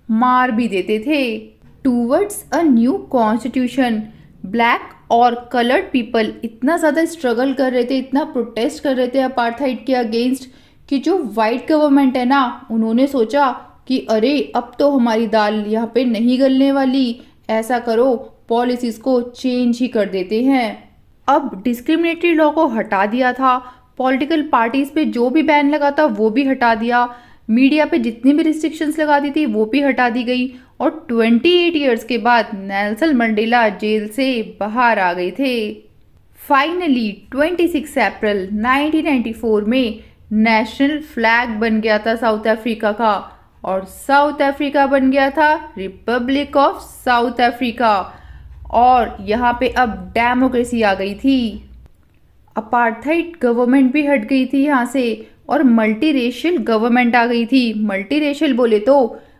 मार भी देते थे। Towards a new constitution, black और कलर्ड पीपल इतना ज़्यादा स्ट्रगल कर रहे थे, इतना प्रोटेस्ट कर रहे थे अपार्थाइड के अगेंस्ट, कि जो वाइट गवर्नमेंट है ना, उन्होंने सोचा कि अरे अब तो हमारी दाल यहाँ पे नहीं गलने वाली, ऐसा करो पॉलिसीज़ को चेंज ही कर देते हैं। अब डिस्क्रिमिनेटरी लॉ को हटा दिया था, पॉलिटिकल पार्टीज़ पे जो भी बैन लगा था वो भी हटा दिया। मीडिया पे जितनी भी रिस्ट्रिक्शंस लगा दी थी वो भी हटा दी गई और 28 ईयर्स के बाद नेल्सन मंडेला जेल से बाहर आ गए थे। फाइनली 26 अप्रैल 1994 में नेशनल फ्लैग बन गया था साउथ अफ्रीका का और साउथ अफ्रीका बन गया था रिपब्लिक ऑफ साउथ अफ्रीका और यहाँ पे अब डेमोक्रेसी आ गई थी। अपार्थाइड गवर्नमेंट भी हट गई थी यहाँ से और मल्टीरेशियल गवर्नमेंट आ गई थी। मल्टीरेशियल बोले तो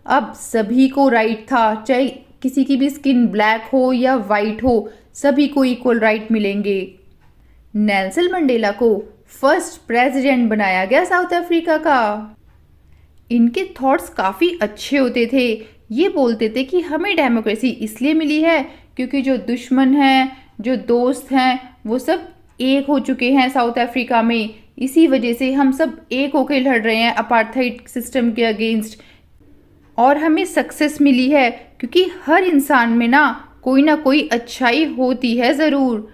अब सभी को राइट था, चाहे किसी की भी स्किन ब्लैक हो या वाइट हो, सभी को इक्वल राइट मिलेंगे। नेल्सन मंडेला को फर्स्ट प्रेसिडेंट बनाया गया साउथ अफ्रीका का। इनके थॉट्स काफ़ी अच्छे होते थे। ये बोलते थे कि हमें डेमोक्रेसी इसलिए मिली है क्योंकि जो दुश्मन हैं, जो दोस्त हैं, वो सब एक हो चुके हैं साउथ अफ्रीका में। इसी वजह से हम सब एक होकर लड़ रहे हैं अपार्थाइड सिस्टम के अगेंस्ट और हमें सक्सेस मिली है क्योंकि हर इंसान में ना कोई अच्छाई होती है ज़रूर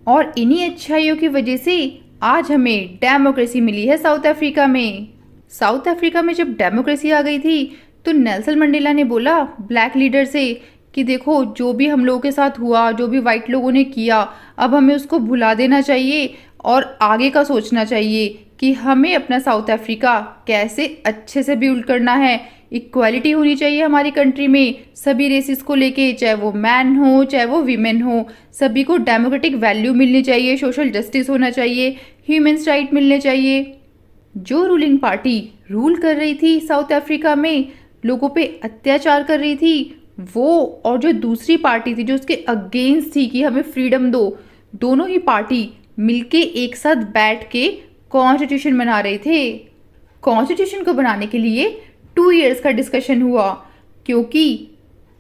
और इन्हीं अच्छाइयों की वजह से आज हमें डेमोक्रेसी मिली है साउथ अफ्रीका में। साउथ अफ्रीका में जब डेमोक्रेसी आ गई थी तो नेल्सन मंडेला ने बोला ब्लैक लीडर से कि देखो जो भी हम लोगों के साथ हुआ, जो भी वाइट लोगों ने किया, अब हमें उसको भुला देना चाहिए और आगे का सोचना चाहिए कि हमें अपना साउथ अफ्रीका कैसे अच्छे से बिल्ड करना है। इक्वालिटी होनी चाहिए हमारी कंट्री में सभी रेसिस को लेके, चाहे वो मैन हो चाहे वो वीमेन हो, सभी को डेमोक्रेटिक वैल्यू मिलनी चाहिए, सोशल जस्टिस होना चाहिए, ह्यूमन्स राइट मिलने चाहिए। जो रूलिंग पार्टी रूल कर रही थी साउथ अफ्रीका में, लोगों पे अत्याचार कर रही थी, वो और जो दूसरी पार्टी थी जो उसके अगेंस्ट थी कि हमें फ्रीडम दो, दोनों ही पार्टी मिलके एक साथ बैठ के कॉन्स्टिट्यूशन बना रहे थे। कॉन्स्टिट्यूशन को बनाने के लिए 2 इयर्स का डिस्कशन हुआ क्योंकि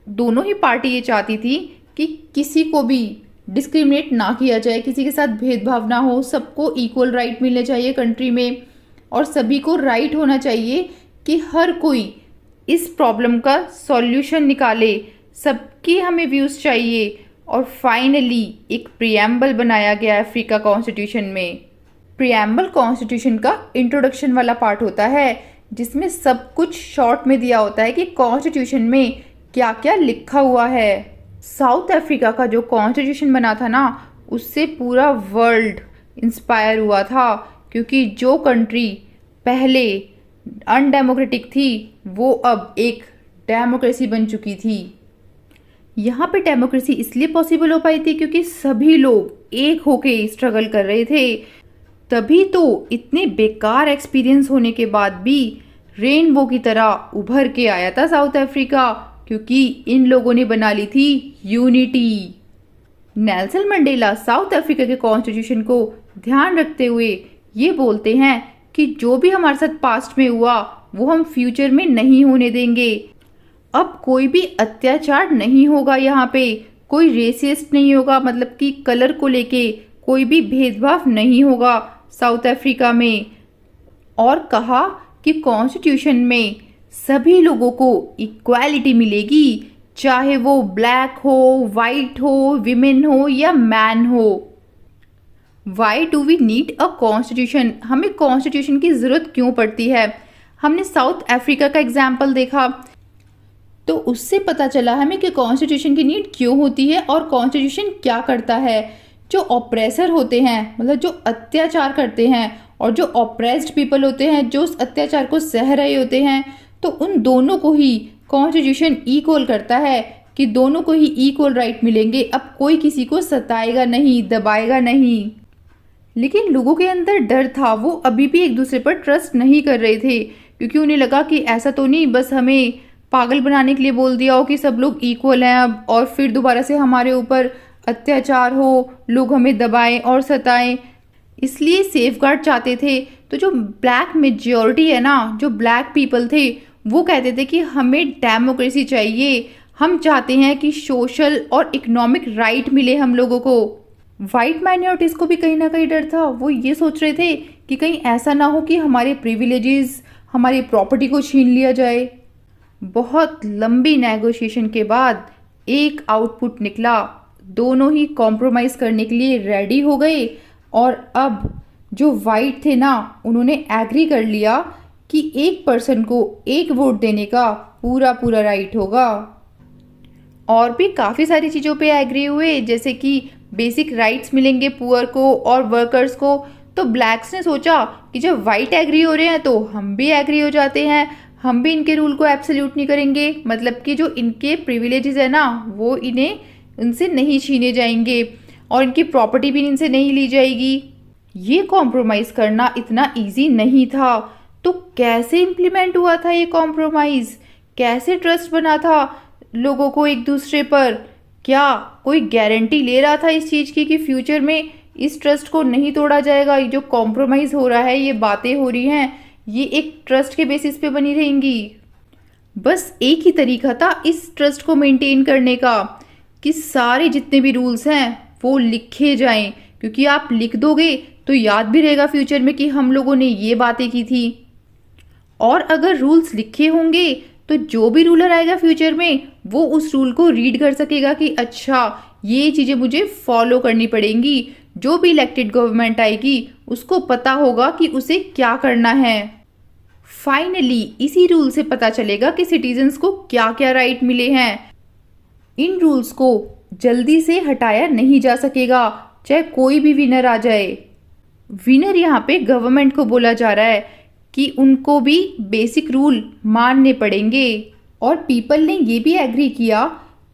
दोनों ही पार्टी ये चाहती थी कि किसी को भी डिस्क्रिमिनेट ना किया जाए, किसी के साथ भेदभाव ना हो, सबको इक्वल राइट मिलने चाहिए कंट्री में और सभी को राइट होना चाहिए कि हर कोई इस प्रॉब्लम का सॉल्यूशन निकाले, सबकी हमें व्यूज़ चाहिए। और फाइनली एक प्रीएम्बल बनाया गया अफ्रीका कॉन्स्टिट्यूशन में। प्रीएम्बल कॉन्स्टिट्यूशन का इंट्रोडक्शन वाला पार्ट होता है जिसमें सब कुछ शॉर्ट में दिया होता है कि कॉन्स्टिट्यूशन में क्या क्या लिखा हुआ है। साउथ अफ्रीका का जो कॉन्स्टिट्यूशन बना था ना, उससे पूरा वर्ल्ड इंस्पायर हुआ था क्योंकि जो कंट्री पहले अनडेमोक्रेटिक थी वो अब एक डेमोक्रेसी बन चुकी थी। यहाँ पे डेमोक्रेसी इसलिए पॉसिबल हो पाई थी क्योंकि सभी लोग एक होके स्ट्रगल कर रहे थे। तभी तो इतने बेकार एक्सपीरियंस होने के बाद भी रेनबो की तरह उभर के आया था साउथ अफ्रीका क्योंकि इन लोगों ने बना ली थी unity. Nelson Mandela south Africa के कॉन्स्टिट्यूशन को ध्यान रखते हुए ये बोलते हैं कि जो भी हमारे साथ पास्ट में हुआ वो हम फ्यूचर में नहीं होने देंगे। अब कोई भी अत्याचार नहीं होगा, यहाँ पे कोई रेसिस्ट नहीं होगा, मतलब कि कलर को लेके कोई भी भेदभाव नहीं होगा साउथ अफ्रीका में। और कहा कि कॉन्स्टिट्यूशन में सभी लोगों को इक्वालिटी मिलेगी, चाहे वो ब्लैक हो, वाइट हो, विमेन हो या मैन हो। Why do we need a constitution? हमें कॉन्स्टिट्यूशन की ज़रूरत क्यों पड़ती है? हमने साउथ अफ्रीका का एग्जाम्पल देखा तो उससे पता चला हमें कि कॉन्स्टिट्यूशन की नीड क्यों होती है और कॉन्स्टिट्यूशन क्या करता है। जो ऑप्रेसर होते हैं, मतलब जो अत्याचार करते हैं, और जो ऑप्रेस्ड पीपल होते हैं, जो उस अत्याचार को सह रहे होते हैं, तो उन दोनों को ही कॉन्स्टिट्यूशन इक्वल करता है कि दोनों को ही इक्वल राइट मिलेंगे। अब कोई किसी को सताएगा नहीं, दबाएगा नहीं। लेकिन लोगों के अंदर डर था, वो अभी भी एक दूसरे पर ट्रस्ट नहीं कर रहे थे क्योंकि उन्हें लगा कि ऐसा तो नहीं बस हमें पागल बनाने के लिए बोल दिया हो कि सब लोग इक्वल हैं अब, और फिर दोबारा से हमारे ऊपर अत्याचार हो, लोग हमें दबाएं और सताएं। इसलिए सेफगार्ड चाहते थे। तो जो ब्लैक मेजॉरिटी है ना, जो ब्लैक पीपल थे, वो कहते थे कि हमें डेमोक्रेसी चाहिए, हम चाहते हैं कि सोशल और इकोनॉमिक राइट मिले हम लोगों को। वाइट माइनॉरिटीज़ को भी कहीं ना कहीं डर था। वो ये सोच रहे थे कि कहीं ऐसा ना हो कि हमारे प्रिविलेजेस, हमारी प्रॉपर्टी को छीन लिया जाए। बहुत लंबी नेगोशिएशन के बाद एक आउटपुट निकला। दोनों ही कॉम्प्रोमाइज़ करने के लिए रेडी हो गए और अब जो वाइट थे ना, उन्होंने एग्री कर लिया कि एक पर्सन को एक वोट देने का पूरा पूरा राइट होगा। और भी काफ़ी सारी चीज़ों पे एग्री हुए, जैसे कि बेसिक राइट्स मिलेंगे पुअर को और वर्कर्स को। तो ब्लैक्स ने सोचा कि जब वाइट एग्री हो रहे हैं तो हम भी एग्री हो जाते हैं, हम भी इनके रूल को एब्सोल्यूट नहीं करेंगे, मतलब कि जो इनके प्रिविलेजेस है ना वो इन्हें उनसे नहीं छीने जाएंगे और इनकी प्रॉपर्टी भी इनसे नहीं ली जाएगी। ये कॉम्प्रोमाइज़ करना इतना इजी नहीं था। तो कैसे इम्प्लीमेंट हुआ था ये कॉम्प्रोमाइज़, कैसे ट्रस्ट बना था लोगों को एक दूसरे पर? क्या कोई गारंटी ले रहा था इस चीज़ की कि फ्यूचर में इस ट्रस्ट को नहीं तोड़ा जाएगा? ये जो कॉम्प्रोमाइज़ हो रहा है, ये बातें हो रही हैं, ये एक ट्रस्ट के बेसिस पे बनी रहेंगी। बस एक ही तरीका था इस ट्रस्ट को मेंटेन करने का कि सारे जितने भी रूल्स हैं वो लिखे जाएं, क्योंकि आप लिख दोगे तो याद भी रहेगा फ्यूचर में कि हम लोगों ने ये बातें की थी। और अगर रूल्स लिखे होंगे तो जो भी रूलर आएगा फ्यूचर में वो उस रूल को रीड कर सकेगा कि अच्छा ये चीज़ें मुझे फॉलो करनी पड़ेंगी। जो भी इलेक्टेड गवर्नमेंट आएगी उसको पता होगा कि उसे क्या करना है। फाइनली इसी रूल से पता चलेगा कि सिटीजन्स को क्या क्या राइट मिले हैं। इन रूल्स को जल्दी से हटाया नहीं जा सकेगा, चाहे कोई भी विनर आ जाए। विनर यहाँ पे गवर्नमेंट को बोला जा रहा है कि उनको भी बेसिक रूल मानने पड़ेंगे। और पीपल ने ये भी एग्री किया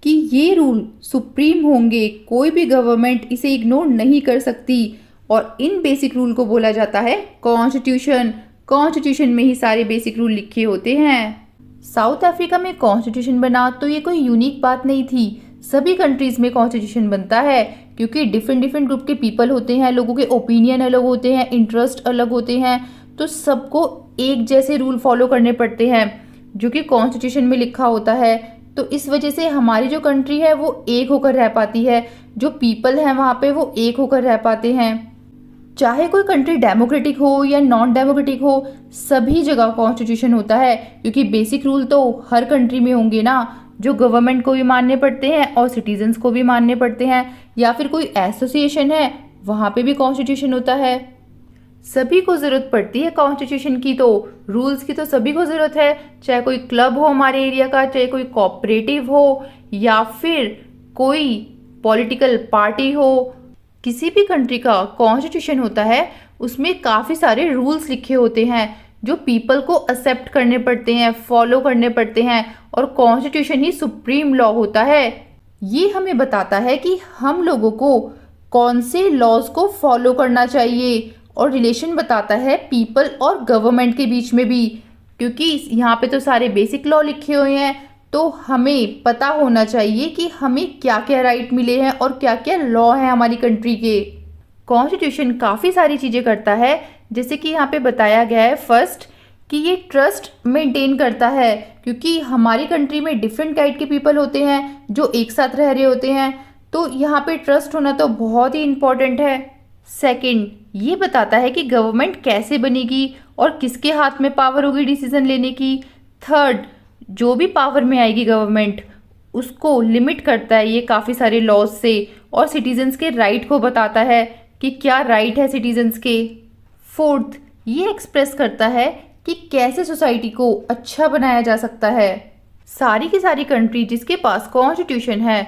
कि ये रूल सुप्रीम होंगे, कोई भी गवर्नमेंट इसे इग्नोर नहीं कर सकती। और इन बेसिक रूल को बोला जाता है कॉन्स्टिट्यूशन। कॉन्स्टिट्यूशन में ही सारे बेसिक रूल लिखे होते हैं। साउथ अफ्रीका में कॉन्स्टिट्यूशन बना तो ये कोई यूनिक बात नहीं थी, सभी कंट्रीज में कॉन्स्टिट्यूशन बनता है, क्योंकि डिफरेंट डिफरेंट ग्रुप के पीपल होते हैं, लोगों के ओपिनियन अलग होते हैं, इंटरेस्ट अलग होते हैं, तो सबको एक जैसे रूल फॉलो करने पड़ते हैं जो कि कॉन्स्टिट्यूशन में लिखा होता है। तो इस वजह से हमारी जो कंट्री है वो एक होकर रह पाती है, जो पीपल हैं वहाँ पे वो एक होकर रह पाते हैं। चाहे कोई कंट्री डेमोक्रेटिक हो या नॉन डेमोक्रेटिक हो, सभी जगह कॉन्स्टिट्यूशन होता है, क्योंकि बेसिक रूल तो हर कंट्री में होंगे ना, जो गवर्नमेंट को भी मानने पड़ते हैं और सिटीजन्स को भी मानने पड़ते हैं। या फिर कोई एसोसिएशन है वहाँ पे भी कॉन्स्टिट्यूशन होता है। सभी को ज़रूरत पड़ती है कॉन्स्टिट्यूशन की, तो रूल्स की तो सभी को ज़रूरत है, चाहे कोई क्लब हो हमारे एरिया का, चाहे कोई कोऑपरेटिव हो या फिर कोई पॉलिटिकल पार्टी हो। किसी भी कंट्री का कॉन्स्टिट्यूशन होता है, उसमें काफ़ी सारे रूल्स लिखे होते हैं जो पीपल को एक्सेप्ट करने पड़ते हैं, फॉलो करने पड़ते हैं, और कॉन्स्टिट्यूशन ही सुप्रीम लॉ होता है। ये हमें बताता है कि हम लोगों को कौन से लॉज को फॉलो करना चाहिए, और रिलेशन बताता है पीपल और गवर्नमेंट के बीच में भी, क्योंकि यहाँ पे तो सारे बेसिक लॉ लिखे हुए हैं, तो हमें पता होना चाहिए कि हमें क्या क्या राइट मिले हैं और क्या क्या लॉ है हमारी कंट्री के। कॉन्स्टिट्यूशन काफ़ी सारी चीज़ें करता है, जैसे कि यहाँ पे बताया गया है फर्स्ट कि ये ट्रस्ट मेंटेन करता है, क्योंकि हमारी कंट्री में डिफरेंट काइंड के पीपल होते हैं जो एक साथ रह रहे होते हैं, तो यहाँ पे ट्रस्ट होना तो बहुत ही इम्पोर्टेंट है। सेकंड, ये बताता है कि गवर्नमेंट कैसे बनेगी और किसके हाथ में पावर होगी डिसीजन लेने की। थर्ड, जो भी पावर में आएगी गवर्नमेंट उसको लिमिट करता है ये काफ़ी सारे लॉज से, और सिटीजन्स के राइट को बताता है कि क्या राइट है सिटीजन्स के। फोर्थ, ये एक्सप्रेस करता है कि कैसे सोसाइटी को अच्छा बनाया जा सकता है। सारी की सारी कंट्री जिसके पास कॉन्स्टिट्यूशन है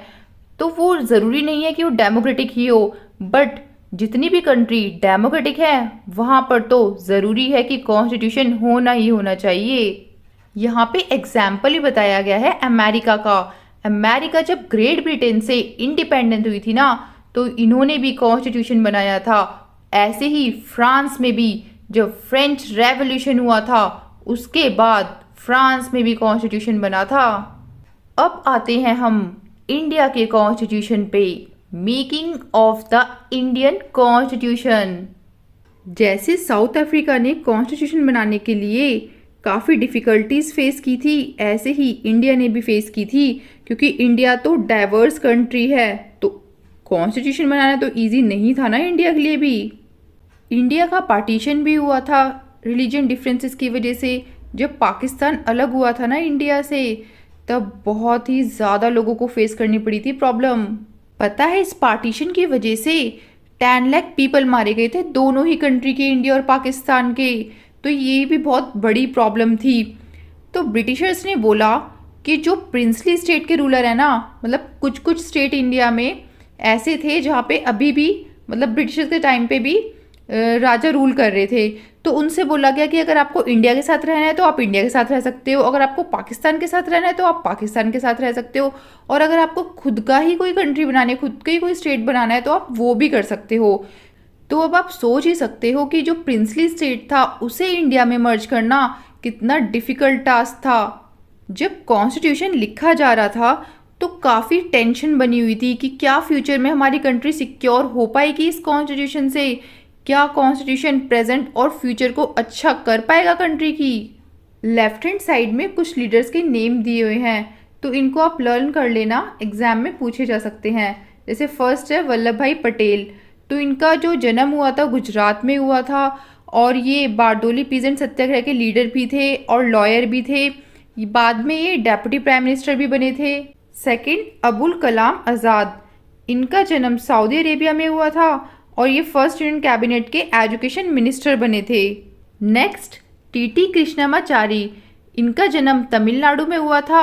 तो वो ज़रूरी नहीं है कि वो डेमोक्रेटिक ही हो, बट जितनी भी कंट्री डेमोक्रेटिक है वहाँ पर तो ज़रूरी है कि कॉन्स्टिट्यूशन होना ही होना चाहिए। यहाँ पे एग्जाम्पल ही बताया गया है अमेरिका का। अमेरिका जब ग्रेट ब्रिटेन से इंडिपेंडेंट हुई थी ना, तो इन्होंने भी कॉन्स्टिट्यूशन बनाया था। ऐसे ही फ्रांस में भी जब फ्रेंच रेवोल्यूशन हुआ था उसके बाद फ्रांस में भी कॉन्स्टिट्यूशन बना था। अब आते हैं हम इंडिया के कॉन्स्टिट्यूशन पे, making of the Indian constitution. जैसे साउथ अफ्रीका ने कॉन्स्टिट्यूशन बनाने के लिए काफ़ी डिफ़िकल्टीज फेस की थी, ऐसे ही इंडिया ने भी फेस की थी, क्योंकि इंडिया तो डाइवर्स कंट्री है, तो कॉन्स्टिट्यूशन बनाना तो इजी नहीं था ना इंडिया के लिए भी। इंडिया का पार्टीशन भी हुआ था रिलीजन डिफरेंसेस की वजह से। जब पाकिस्तान अलग हुआ था ना इंडिया से, तब बहुत ही ज़्यादा लोगों को फेस करनी पड़ी थी प्रॉब्लम। पता है इस पार्टीशन की वजह से 10 लाख पीपल मारे गए थे, दोनों ही कंट्री के, इंडिया और पाकिस्तान के। तो ये भी बहुत बड़ी प्रॉब्लम थी। तो ब्रिटिशर्स ने बोला कि जो प्रिंसली स्टेट के रूलर है ना, मतलब कुछ कुछ स्टेट इंडिया में ऐसे थे जहाँ पे अभी भी मतलब ब्रिटिशर्स के टाइम पे भी राजा रूल कर रहे थे। तो उनसे बोला गया कि अगर आपको इंडिया के साथ रहना है तो आप इंडिया के साथ रह सकते हो, अगर आपको पाकिस्तान के साथ रहना है तो आप पाकिस्तान के साथ रह सकते हो, और अगर आपको खुद का ही कोई कंट्री बनाना है, खुद का ही कोई स्टेट बनाना है तो आप वो भी कर सकते हो। तो अब आप सोच ही सकते हो कि जो प्रिंसली स्टेट था उसे इंडिया में मर्ज करना कितना डिफिकल्ट टास्क था। जब कॉन्स्टिट्यूशन लिखा जा रहा था तो काफ़ी टेंशन बनी हुई थी कि क्या फ्यूचर में हमारी कंट्री सिक्योर हो पाएगी इस कॉन्स्टिट्यूशन से, क्या कॉन्स्टिट्यूशन प्रेजेंट और फ्यूचर को अच्छा कर पाएगा कंट्री की। लेफ्ट हैंड साइड में कुछ लीडर्स के नेम दिए हुए हैं, तो इनको आप लर्न कर लेना, एग्जाम में पूछे जा सकते हैं। जैसे फर्स्ट है वल्लभ भाई पटेल। तो इनका जो जन्म हुआ था गुजरात में हुआ था, और ये बारडोली पीजेंट सत्याग्रह के लीडर भी थे और लॉयर भी थे। बाद में ये डेप्यूटी प्राइम मिनिस्टर भी बने थे। सेकंड, अबुल कलाम आज़ाद। इनका जन्म सऊदी अरेबिया में हुआ था और ये फर्स्ट यूनियन कैबिनेट के एजुकेशन मिनिस्टर बने थे। Next, TT Krishnamachari. इनका जन्म तमिलनाडु में हुआ था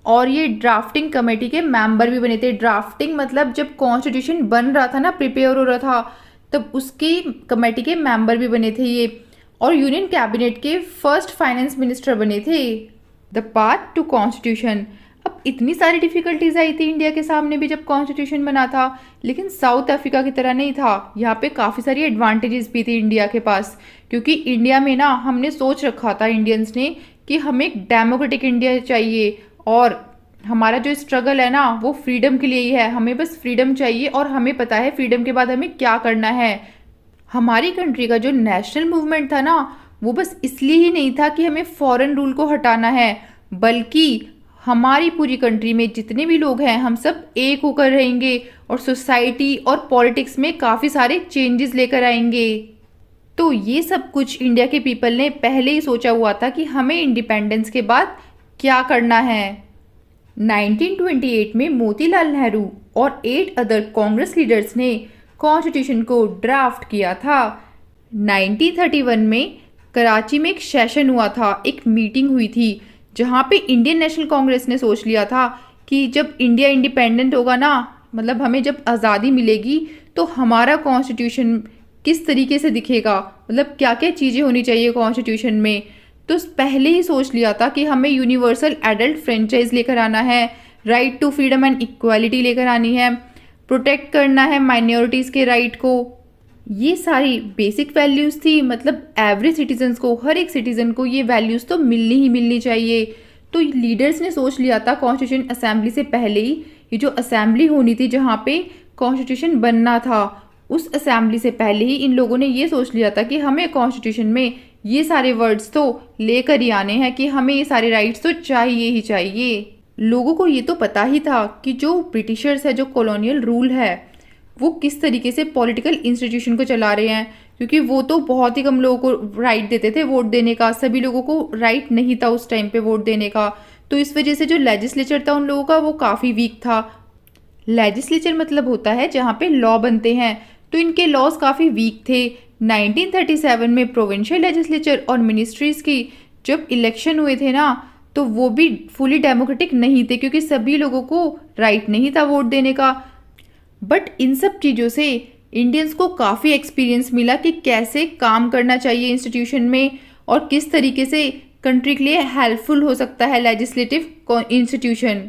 और ये ड्राफ्टिंग कमेटी के मेंबर भी बने थे। ड्राफ्टिंग मतलब जब कॉन्स्टिट्यूशन बन रहा था ना, प्रिपेयर हो रहा था, तब उसकी कमेटी के मेंबर भी बने थे ये, और यूनियन कैबिनेट के फर्स्ट फाइनेंस मिनिस्टर बने थे। The path to constitution. अब इतनी सारी डिफिकल्टीज आई थी इंडिया के सामने भी जब कॉन्स्टिट्यूशन बना था, लेकिन साउथ अफ्रीका की तरह नहीं था। यहाँ पे काफ़ी सारी एडवांटेजेस भी थी इंडिया के पास, क्योंकि इंडिया में ना हमने सोच रखा था इंडियंस ने कि हमें एक डेमोक्रेटिक इंडिया चाहिए, और हमारा जो स्ट्रगल है ना वो फ्रीडम के लिए ही है। हमें बस फ्रीडम चाहिए और हमें पता है फ्रीडम के बाद हमें क्या करना है। हमारी कंट्री का जो नेशनल मूवमेंट था ना, वो बस इसलिए ही नहीं था कि हमें फॉरेन रूल को हटाना है, बल्कि हमारी पूरी कंट्री में जितने भी लोग हैं हम सब एक होकर रहेंगे और सोसाइटी और पॉलिटिक्स में काफ़ी सारे चेंजेस लेकर आएंगे। तो ये सब कुछ इंडिया के पीपल ने पहले ही सोचा हुआ था कि हमें इंडिपेंडेंस के बाद क्या करना है। 1928 में मोतीलाल नेहरू और 8 अदर कांग्रेस लीडर्स ने कॉन्स्टिट्यूशन को ड्राफ्ट किया था। 1931 में कराची में एक सेशन हुआ था, एक मीटिंग हुई थी, जहाँ पे इंडियन नेशनल कांग्रेस ने सोच लिया था कि जब इंडिया इंडिपेंडेंट होगा ना, मतलब हमें जब आज़ादी मिलेगी, तो हमारा कॉन्स्टिट्यूशन किस तरीके से दिखेगा, मतलब क्या क्या चीज़ें होनी चाहिए कॉन्स्टिट्यूशन में। तो पहले ही सोच लिया था कि हमें यूनिवर्सल एडल्ट फ्रेंचाइज लेकर आना है, right to freedom and equality लेकर आनी है, प्रोटेक्ट करना है माइनॉरिटीज़ के राइट को। ये सारी बेसिक वैल्यूज़ थी, मतलब एवरी सिटीजन्स को, हर एक सिटीजन को ये वैल्यूज़ तो मिलनी ही मिलनी चाहिए। तो लीडर्स ने सोच लिया था कॉन्स्टिट्यूशन असेंबली से पहले ही, ये जो असेंबली होनी थी जहाँ पे कॉन्स्टिट्यूशन बनना था, उस असेंबली से पहले ही इन लोगों ने ये सोच लिया था कि हमें कॉन्स्टिट्यूशन में ये सारे वर्ड्स तो लेकर ही आने हैं कि हमें ये सारे राइट्स तो चाहिए ही चाहिए। लोगों को ये तो पता ही था कि जो ब्रिटिशर्स है, जो कॉलोनियल रूल है, वो किस तरीके से पॉलिटिकल इंस्टीट्यूशन को चला रहे हैं, क्योंकि वो तो बहुत ही कम लोगों को राइट देते थे वोट देने का, सभी लोगों को राइट नहीं था उस टाइम पे वोट देने का। तो इस वजह से जो लेजिस्लेचर था उन लोगों का वो काफ़ी वीक था। लेजिस्लेचर मतलब होता है जहाँ पे लॉ बनते हैं, तो इनके लॉज काफ़ी वीक थे। 1937 में प्रोविंशियल लेजिस्लेचर और मिनिस्ट्रीज़ की जब इलेक्शन हुए थे ना, तो वो भी फुली डेमोक्रेटिक नहीं थे, क्योंकि सभी लोगों को राइट नहीं था वोट देने का। बट इन सब चीज़ों से इंडियंस को काफ़ी एक्सपीरियंस मिला कि कैसे काम करना चाहिए इंस्टीट्यूशन में और किस तरीके से कंट्री के लिए हेल्पफुल हो सकता है लेजिस्लेटिव इंस्टीट्यूशन।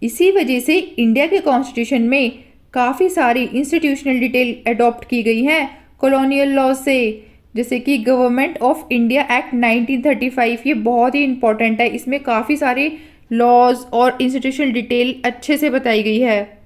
इसी वजह से इंडिया के कॉन्स्टिट्यूशन में काफ़ी सारी इंस्टीट्यूशनल डिटेल अडॉप्ट की गई हैं कॉलोनियल लॉ से, जैसे कि गवर्नमेंट ऑफ इंडिया एक्ट 1935। ये बहुत ही इंपॉर्टेंट है, इसमें काफ़ी सारे लॉज और इंस्टीट्यूशनल डिटेल अच्छे से बताई गई है।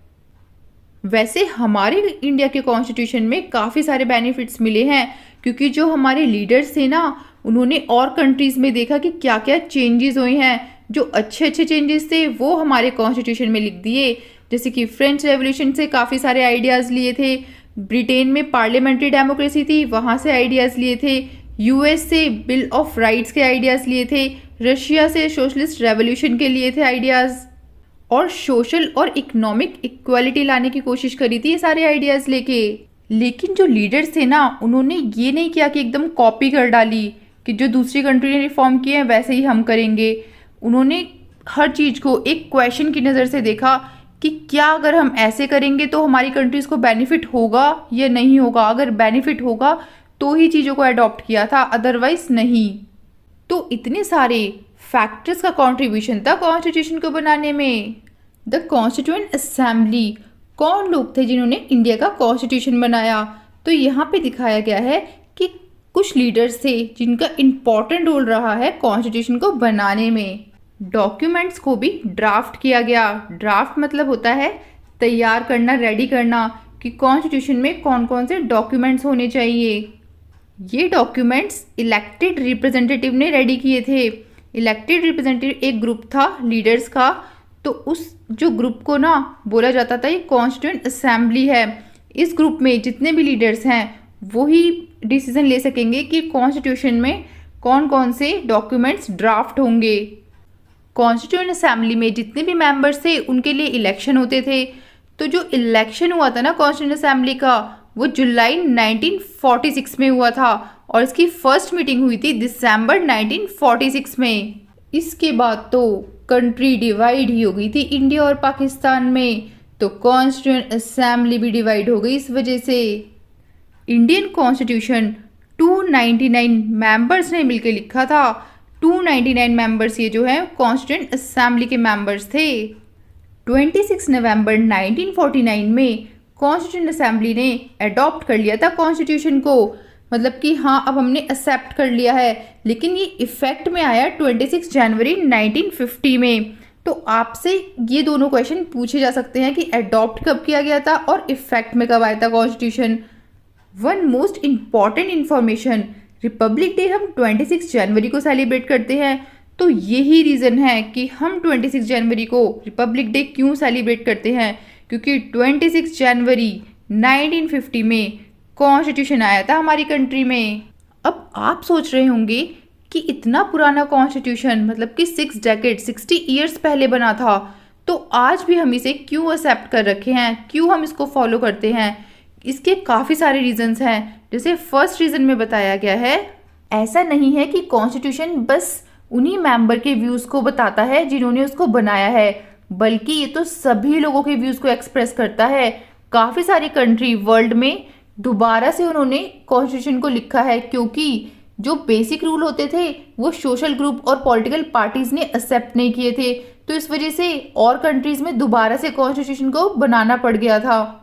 वैसे हमारे इंडिया के कॉन्स्टिट्यूशन में काफ़ी सारे बेनिफिट्स मिले हैं, क्योंकि जो हमारे लीडर्स थे ना, उन्होंने और कंट्रीज़ में देखा कि क्या क्या चेंजेस हुए हैं। जो अच्छे अच्छे चेंजेस थे वो हमारे कॉन्स्टिट्यूशन में लिख दिए, जैसे कि फ्रेंच रेवोल्यूशन से काफ़ी सारे आइडियाज़ लिए थे, ब्रिटेन में पार्लियामेंट्री डेमोक्रेसी थी, वहाँ से आइडियाज़ लिए थे, यूएस से बिल ऑफ राइट्स के आइडियाज़ लिए थे, रशिया से सोशलिस्ट रेवोल्यूशन के लिए थे आइडियाज़, और सोशल और इकोनॉमिक इक्वालिटी लाने की कोशिश करी थी ये सारे आइडियाज़ लेके। लेकिन जो लीडर्स थे ना, उन्होंने ये नहीं किया कि एकदम कॉपी कर डाली, कि जो दूसरी कंट्री ने रिफॉर्म किए हैं वैसे ही हम करेंगे। उन्होंने हर चीज़ को एक क्वेश्चन की नज़र से देखा कि क्या अगर हम ऐसे करेंगे तो हमारी कंट्रीज़ को बेनिफिट होगा या नहीं होगा। अगर बेनिफिट होगा तो ही चीज़ों को अडॉप्ट किया था, अदरवाइज नहीं। तो इतने सारे फैक्टर्स का कंट्रीब्यूशन था कॉन्स्टिट्यूशन को बनाने में। द कॉन्स्टिट्यूएंट असेंबली, कौन लोग थे जिन्होंने इंडिया का कॉन्स्टिट्यूशन बनाया? तो यहाँ पे दिखाया गया है कि कुछ लीडर्स थे जिनका इम्पॉर्टेंट रोल रहा है कॉन्स्टिट्यूशन को बनाने में। डॉक्यूमेंट्स को भी ड्राफ्ट किया गया। ड्राफ्ट मतलब होता है तैयार करना, रेडी करना, कि कॉन्स्टिट्यूशन में कौन कौन से डॉक्यूमेंट्स होने चाहिए। ये डॉक्यूमेंट्स इलेक्टेड रिप्रेजेंटेटिव ने रेडी किए थे। इलेक्टेड रिप्रेजेंटेटिव एक ग्रुप था लीडर्स का, तो उस जो ग्रुप को ना बोला जाता था ये कॉन्स्टिट्यूएंट असेंबली है। इस ग्रुप में जितने भी लीडर्स हैं वही डिसीजन ले सकेंगे कि कॉन्स्टिट्यूशन में कौन कौन से डॉक्यूमेंट्स ड्राफ्ट होंगे। कॉन्स्टिट्यूएंट असेंबली में जितने भी मेंबर्स थे उनके लिए इलेक्शन होते थे। तो जो इलेक्शन हुआ था ना कॉन्स्टिट्यूएंट असेंबली का, वो जुलाई 1946 में हुआ था और इसकी फर्स्ट मीटिंग हुई थी दिसंबर 1946 में। इसके बाद तो कंट्री डिवाइड ही हो गई थी इंडिया और पाकिस्तान में, तो कॉन्स्टिट्यूएंट असेंबली भी डिवाइड हो गई इस वजह से। इंडियन कॉन्स्टिट्यूशन 299 मेंबर्स ने मिलकर लिखा था। 299 मेंबर्स ये जो है कॉन्स्टिट्यूएंट असेंबली के मेंबर्स थे। 26 नवंबर 1949 में कॉन्स्टिट्यूएंट असेंबली ने अडॉप्ट कर लिया था कॉन्स्टिट्यूशन को, मतलब कि हाँ अब हमने एक्सेप्ट कर लिया है। लेकिन ये इफेक्ट में आया 26 जनवरी 1950 में। तो आपसे ये दोनों क्वेश्चन पूछे जा सकते हैं कि अडॉप्ट कब किया गया था और इफेक्ट में कब आया था constitution. One most important information, Republic day हम 26 जनवरी को सेलिब्रेट करते हैं। तो यही रीज़न है कि हम 26 जनवरी को रिपब्लिक डे क्यों सेलिब्रेट करते हैं, क्योंकि 26 जनवरी 1950 में कॉन्स्टिट्यूशन आया था हमारी कंट्री में। अब आप सोच रहे होंगे कि इतना पुराना कॉन्स्टिट्यूशन, मतलब कि 6 डेकेड 60 ईयर्स पहले बना था, तो आज भी हम इसे क्यों एक्सेप्ट कर रखे हैं, क्यों हम इसको फॉलो करते हैं? इसके काफ़ी सारे रीजंस हैं। जैसे फर्स्ट रीज़न में बताया गया है, ऐसा नहीं है कि कॉन्स्टिट्यूशन बस उन्हीं मेंबर के व्यूज़ को बताता है जिन्होंने उसको बनाया है, बल्कि ये तो सभी लोगों के व्यूज़ को एक्सप्रेस करता है। काफ़ी सारी कंट्री वर्ल्ड में दोबारा से उन्होंने कॉन्स्टिट्यूशन को लिखा है, क्योंकि जो बेसिक रूल होते थे वो सोशल ग्रुप और पॉलिटिकल पार्टीज़ ने एक्सेप्ट नहीं किए थे। तो इस वजह से और कंट्रीज़ में दोबारा से कॉन्स्टिट्यूशन को बनाना पड़ गया था।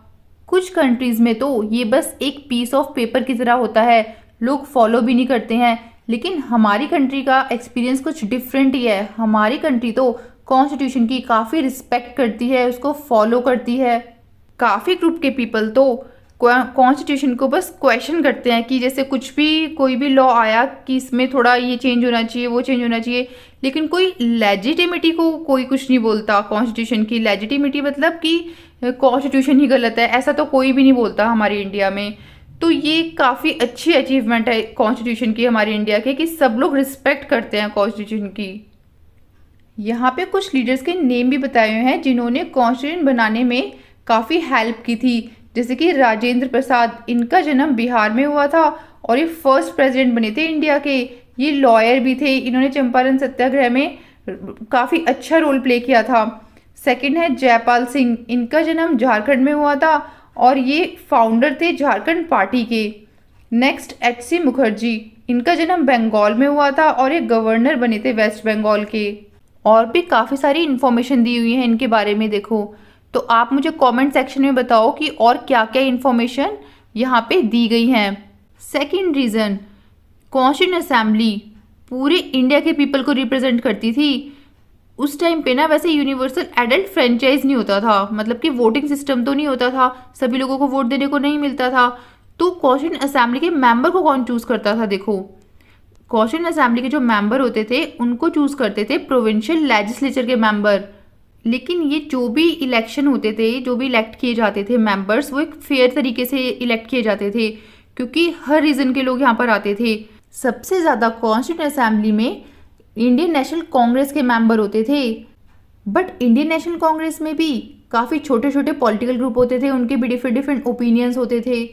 कुछ कंट्रीज़ में तो ये बस एक पीस ऑफ पेपर की तरह होता है, लोग फॉलो भी नहीं करते हैं। लेकिन हमारी कंट्री का एक्सपीरियंस कुछ डिफरेंट ही है। हमारी कंट्री तो कॉन्स्टिट्यूशन की काफ़ी रिस्पेक्ट करती है, उसको फॉलो करती है। काफ़ी ग्रुप के पीपल तो कॉन्स्टिट्यूशन को बस क्वेश्चन करते हैं कि जैसे कुछ भी कोई भी लॉ आया कि इसमें थोड़ा ये चेंज होना चाहिए, वो चेंज होना चाहिए, लेकिन कोई लेजिटिमिटी को कोई कुछ नहीं बोलता। कॉन्स्टिट्यूशन की लेजिटिमिटी मतलब कि कॉन्स्टिट्यूशन ही गलत है, ऐसा तो कोई भी नहीं बोलता हमारे इंडिया में। तो ये काफ़ी अच्छी अचीवमेंट है कॉन्स्टिट्यूशन की हमारे इंडिया के, कि सब लोग रिस्पेक्ट करते हैं कॉन्स्टिट्यूशन की। यहाँ पे कुछ लीडर्स के नेम भी बताए हुए हैं जिन्होंने कॉन्स्टिट्यूशन बनाने में काफ़ी हेल्प की थी। जैसे कि राजेंद्र प्रसाद, इनका जन्म बिहार में हुआ था और ये फर्स्ट प्रेसिडेंट बने थे इंडिया के। ये लॉयर भी थे, इन्होंने चंपारण सत्याग्रह में काफ़ी अच्छा रोल प्ले किया था। सेकंड है जयपाल सिंह, इनका जन्म झारखंड में हुआ था और ये फाउंडर थे झारखंड पार्टी के। नेक्स्ट HC मुखर्जी, इनका जन्म बंगाल में हुआ था और ये गवर्नर बने थे वेस्ट बंगाल के। और भी काफ़ी सारी इन्फॉर्मेशन दी हुई है इनके बारे में, देखो। तो आप मुझे कमेंट सेक्शन में बताओ कि और क्या क्या इन्फॉर्मेशन यहाँ पे दी गई हैं। सेकंड रीज़न, कॉन्स्टिट्यूएंट असेंबली पूरे इंडिया के पीपल को रिप्रेजेंट करती थी। उस टाइम पे ना वैसे यूनिवर्सल एडल्ट फ्रेंचाइज नहीं होता था, मतलब कि वोटिंग सिस्टम तो नहीं होता था, सभी लोगों को वोट देने को नहीं मिलता था। तो कॉन्स्टिट्यूएंट असेंबली के मेंबर को कौन चूज़ करता था? देखो, कॉन्स्टिट्यूएंट असेंबली के जो मेंबर होते थे उनको चूज़ करते थे प्रोविंशियल लेजिस्लेचर के मेंबर। लेकिन ये जो भी इलेक्शन होते थे, जो भी इलेक्ट किए जाते थे मेंबर्स, वो एक फेयर तरीके से इलेक्ट किए जाते थे, क्योंकि हर रीजन के लोग यहाँ पर आते थे। सबसे ज़्यादा कॉन्स्टिट्यूएंट असेंबली में इंडियन नेशनल कांग्रेस के मेंबर होते थे। बट इंडियन नेशनल कांग्रेस में भी काफ़ी छोटे छोटे पॉलिटिकल ग्रुप होते थे, उनके भी डिफरेंट डिफरेंट ओपिनियंस होते थे।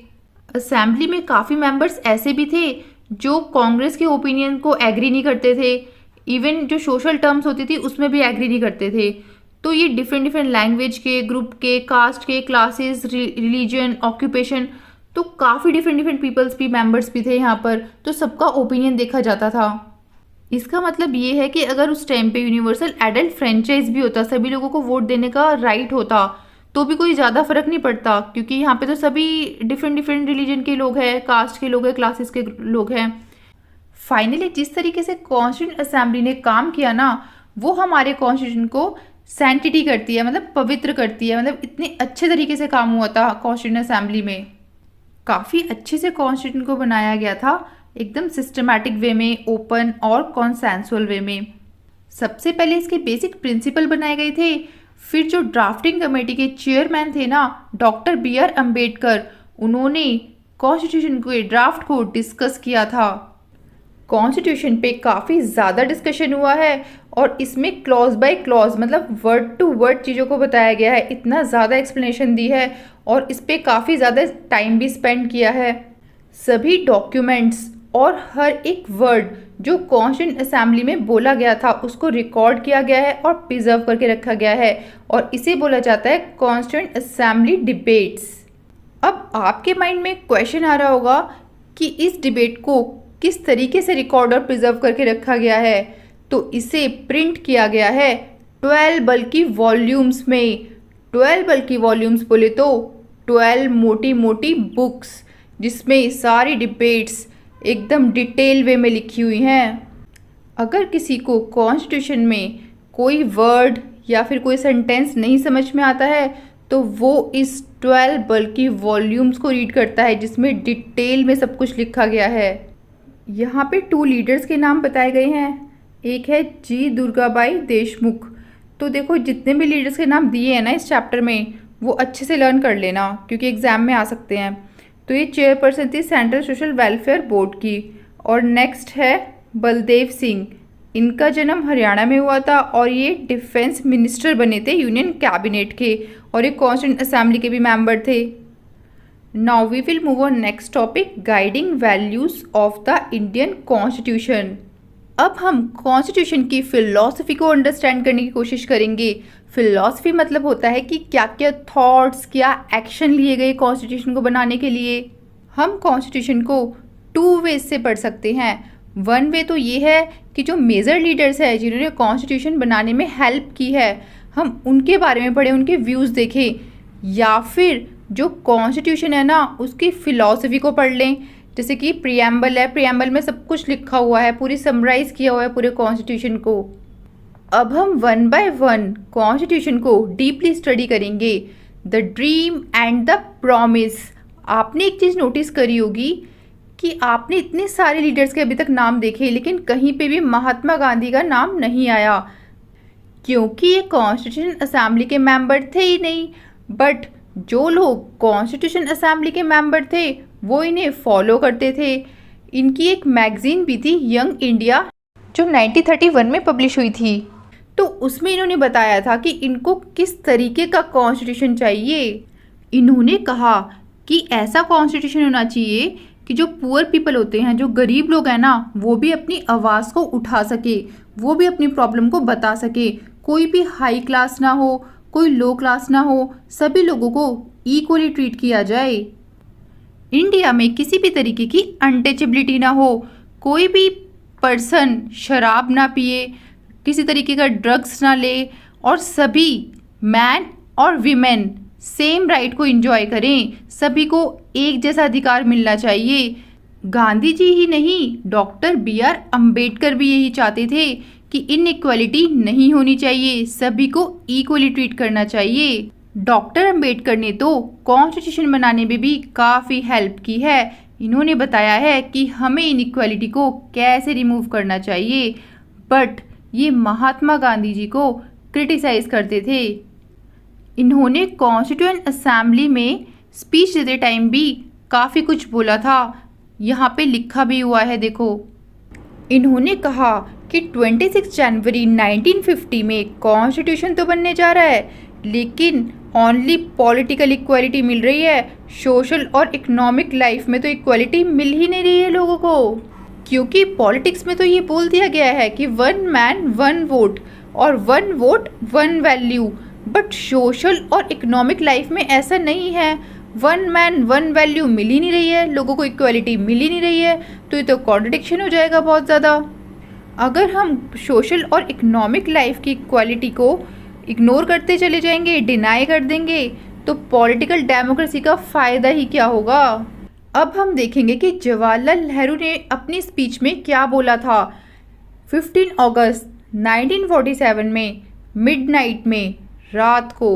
असेंबली में काफ़ी मेंबर्स ऐसे भी थे जो कांग्रेस के ओपिनियन को एग्री नहीं करते थे, इवन जो सोशल टर्म्स होती थी उसमें भी एग्री नहीं करते थे। तो ये डिफरेंट डिफरेंट लैंग्वेज के, ग्रुप के, कास्ट के, क्लासेस, रिलीजन, ऑक्यूपेशन, तो काफ़ी डिफरेंट डिफरेंट पीपल्स भी, मेंबर्स भी थे यहाँ पर, तो सबका ओपिनियन देखा जाता था। इसका मतलब ये है कि अगर उस टाइम पे यूनिवर्सल एडल्ट फ्रेंचाइज भी होता, सभी लोगों को वोट देने का राइट होता, तो भी कोई ज़्यादा फर्क नहीं पड़ता, क्योंकि यहाँ पे तो सभी डिफरेंट डिफरेंट रिलीजन के लोग हैं, कास्ट के लोग हैं, क्लासेस के लोग हैं। फाइनली जिस तरीके से कॉन्स्टिट्यूंट असेंबली ने काम किया ना, वो हमारे कॉन्स्टिट्यूशन को सैंटिटी करती है, मतलब पवित्र करती है। मतलब इतने अच्छे तरीके से काम हुआ था कॉन्स्टिट्यूंट असेंबली में, काफ़ी अच्छे से कॉन्स्टिट्यूशन को बनाया गया था, एकदम सिस्टमैटिक वे में, ओपन और कॉन्सेंसुअल वे में। सबसे पहले इसके बेसिक प्रिंसिपल बनाए गए थे, फिर जो ड्राफ्टिंग कमेटी के चेयरमैन थे ना, डॉक्टर B.R. अम्बेडकर, उन्होंने कॉन्स्टिट्यूशन के ड्राफ्ट को डिस्कस किया था। कॉन्स्टिट्यूशन पे काफ़ी ज़्यादा डिस्कशन हुआ है और इसमें क्लॉज बाय क्लॉज, मतलब वर्ड टू वर्ड चीज़ों को बताया गया है, इतना ज़्यादा एक्सप्लेनेशन दी है और इस पर काफ़ी ज़्यादा टाइम भी स्पेंड किया है। सभी डॉक्यूमेंट्स और हर एक वर्ड जो कॉन्स्टिट्यूंट असेंबली में बोला गया था उसको रिकॉर्ड किया गया है और प्रिजर्व करके रखा गया है, और इसे बोला जाता है कॉन्स्टिट्यूंट असेंबली डिबेट्स। अब आपके माइंड में क्वेश्चन आ रहा होगा कि इस डिबेट को किस तरीके से रिकॉर्ड और प्रिजर्व करके रखा गया है। तो इसे प्रिंट किया गया है 12 बल्कि वॉल्यूम्स में। 12 बल्कि वॉल्यूम्स बोले तो 12 मोटी मोटी बुक्स, जिसमें सारी डिबेट्स एकदम डिटेल वे में लिखी हुई हैं। अगर किसी को कॉन्स्टिट्यूशन में कोई वर्ड या फिर कोई सेंटेंस नहीं समझ में आता है तो वो इस 12 बल्कि वॉल्यूम्स को रीड करता है, जिसमें डिटेल में सब कुछ लिखा गया है। यहाँ पे 2 लीडर्स के नाम बताए गए हैं, एक है जी दुर्गाबाई देशमुख। तो देखो जितने भी लीडर्स के नाम दिए हैं ना इस चैप्टर में, वो अच्छे से लर्न कर लेना, क्योंकि एग्ज़ाम में आ सकते हैं। तो ये चेयरपर्सन थी सेंट्रल सोशल वेलफेयर बोर्ड की। और नेक्स्ट है बलदेव सिंह, इनका जन्म हरियाणा में हुआ था और ये डिफेंस मिनिस्टर बने थे यूनियन कैबिनेट के, और ये कॉन्स्टिट्यूंट असेंबली के भी मेंबर थे। Now we will move on next topic, guiding values of the Indian constitution. अब हम कॉन्स्टिट्यूशन की फिलॉसफी को अंडरस्टैंड करने की कोशिश करेंगे। फिलॉसफी मतलब होता है कि क्या क्या थॉट्स, क्या एक्शन लिए गए कॉन्स्टिट्यूशन को बनाने के लिए। हम कॉन्स्टिट्यूशन को 2 वेज से पढ़ सकते हैं। 1 वे तो ये है कि जो मेजर लीडर्स हैं जिन्होंने कॉन्स्टिट्यूशन बनाने में हेल्प की है, हम उनके बारे में पढ़ें, उनके व्यूज़ देखें, या फिर जो कॉन्स्टिट्यूशन है ना उसकी फ़िलॉसफी को पढ़ लें। जैसे कि प्रियम्बल है, प्रियम्बल में सब कुछ लिखा हुआ है, पूरी समराइज़ किया हुआ है पूरे कॉन्स्टिट्यूशन को। अब हम 1 बाय 1 कॉन्स्टिट्यूशन को डीपली स्टडी करेंगे। The dream and the promise. आपने एक चीज़ नोटिस करी होगी कि आपने इतने सारे लीडर्स के अभी तक नाम देखे, लेकिन कहीं पे भी महात्मा गांधी का नाम नहीं आया, क्योंकि ये कॉन्स्टिट्यूशन असेंबली के मेंबर थे ही नहीं। बट जो लोग कॉन्स्टिट्यूशन असेंबली के मेंबर थे वो इन्हें फॉलो करते थे। इनकी एक मैगजीन भी थी यंग इंडिया, जो 1931 में पब्लिश हुई थी। तो उसमें इन्होंने बताया था कि इनको किस तरीके का कॉन्स्टिट्यूशन चाहिए। इन्होंने कहा कि ऐसा कॉन्स्टिट्यूशन होना चाहिए कि जो पुअर पीपल होते हैं, जो गरीब लोग हैं ना, वो भी अपनी आवाज़ को उठा सके, वो भी अपनी प्रॉब्लम को बता सके। कोई भी हाई क्लास ना हो, कोई लो क्लास ना हो, सभी लोगों को इक्वली ट्रीट किया जाए। इंडिया में किसी भी तरीके की अनटचेबिलिटी ना हो, कोई भी पर्सन शराब ना पिए, किसी तरीके का ड्रग्स ना ले, और सभी मैन और वीमेन सेम राइट को एंजॉय करें। सभी को एक जैसा अधिकार मिलना चाहिए। गांधी जी ही नहीं, डॉक्टर B.R. अम्बेडकर भी यही चाहते थे कि इनइक्वालिटी नहीं होनी चाहिए, सभी को इक्वली ट्रीट करना चाहिए। डॉक्टर अम्बेडकर ने तो कॉन्स्टिट्यूशन बनाने में भी काफ़ी हेल्प की है। इन्होंने बताया है कि हमें इनइक्वालिटी को कैसे रिमूव करना चाहिए, बट ये महात्मा गांधी जी को क्रिटिसाइज करते थे। इन्होंने कॉन्स्टिट्यूएंट असेंबली में स्पीच देते टाइम भी काफ़ी कुछ बोला था, यहाँ पे लिखा भी हुआ है, देखो। इन्होंने कहा कि 26 जनवरी 1950 में कॉन्स्टिट्यूशन तो बनने जा रहा है, लेकिन ओनली पॉलिटिकल इक्वालिटी मिल रही है, सोशल और इकोनॉमिक लाइफ में तो इक्वालिटी मिल ही नहीं रही है लोगों को। क्योंकि पॉलिटिक्स में तो ये बोल दिया गया है कि 1 मैन 1 वोट और 1 वोट 1 वैल्यू, बट सोशल और इकोनॉमिक लाइफ में ऐसा नहीं है। 1 मैन 1 वैल्यू मिल ही नहीं रही है, लोगों को इक्वालिटी मिल ही नहीं रही है, तो ये तो कॉन्ट्रडिक्शन हो जाएगा बहुत ज़्यादा। अगर हम सोशल और इकोनॉमिक लाइफ की इक्वालिटी को इग्नोर करते चले जाएंगे, डिनाई कर देंगे, तो पॉलिटिकल डेमोक्रेसी का फ़ायदा ही क्या होगा। अब हम देखेंगे कि जवाहरलाल नेहरू ने अपनी स्पीच में क्या बोला था। 15 अगस्त 1947 में मिडनाइट में, रात को,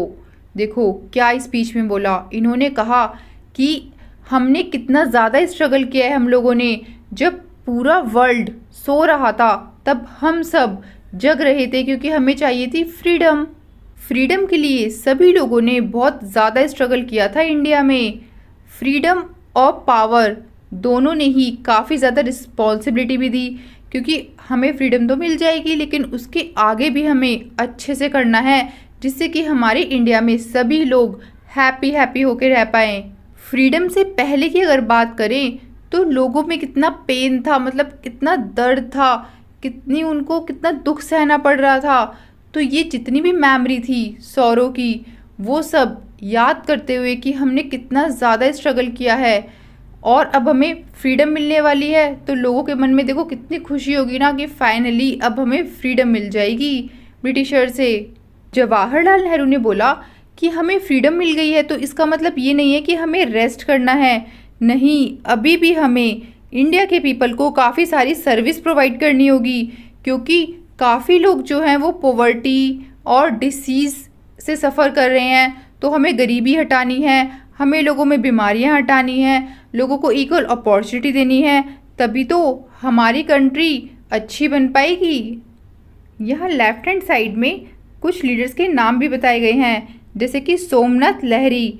देखो क्या स्पीच में बोला। इन्होंने कहा कि हमने कितना ज़्यादा स्ट्रगल किया है हम लोगों ने। जब पूरा वर्ल्ड सो रहा था तब हम सब जग रहे थे, क्योंकि हमें चाहिए थी फ्रीडम। फ्रीडम के लिए सभी लोगों ने बहुत ज़्यादा स्ट्रगल किया था इंडिया में। फ्रीडम और पावर दोनों ने ही काफ़ी ज़्यादा रिस्पॉन्सिबिलिटी भी दी, क्योंकि हमें फ्रीडम तो मिल जाएगी लेकिन उसके आगे भी हमें अच्छे से करना है, जिससे कि हमारे इंडिया में सभी लोग हैप्पी होकर रह पाएँ। फ्रीडम से पहले की अगर बात करें तो लोगों में कितना पेन था, मतलब कितना दर्द था, कितना दुख सहना पड़ रहा था। तो ये जितनी भी मेमोरी थी सौरों की, वो सब याद करते हुए कि हमने कितना ज़्यादा स्ट्रगल किया है और अब हमें फ्रीडम मिलने वाली है, तो लोगों के मन में देखो कितनी खुशी होगी ना कि फाइनली अब हमें फ्रीडम मिल जाएगी ब्रिटिशर से। जवाहरलाल नेहरू ने बोला कि हमें फ्रीडम मिल गई है तो इसका मतलब ये नहीं है कि हमें रेस्ट करना है, नहीं, अभी भी हमें इंडिया के पीपल को काफ़ी सारी सर्विस प्रोवाइड करनी होगी, क्योंकि काफ़ी लोग जो हैं वो पॉवर्टी और डिसीज़ से सफ़र कर रहे हैं। तो हमें गरीबी हटानी है, हमें लोगों में बीमारियां हटानी हैं, लोगों को इक्वल अपॉर्चुनिटी देनी है, तभी तो हमारी कंट्री अच्छी बन पाएगी। यहाँ लेफ्ट हैंड साइड में कुछ लीडर्स के नाम भी बताए गए हैं, जैसे कि सोमनाथ लहरी,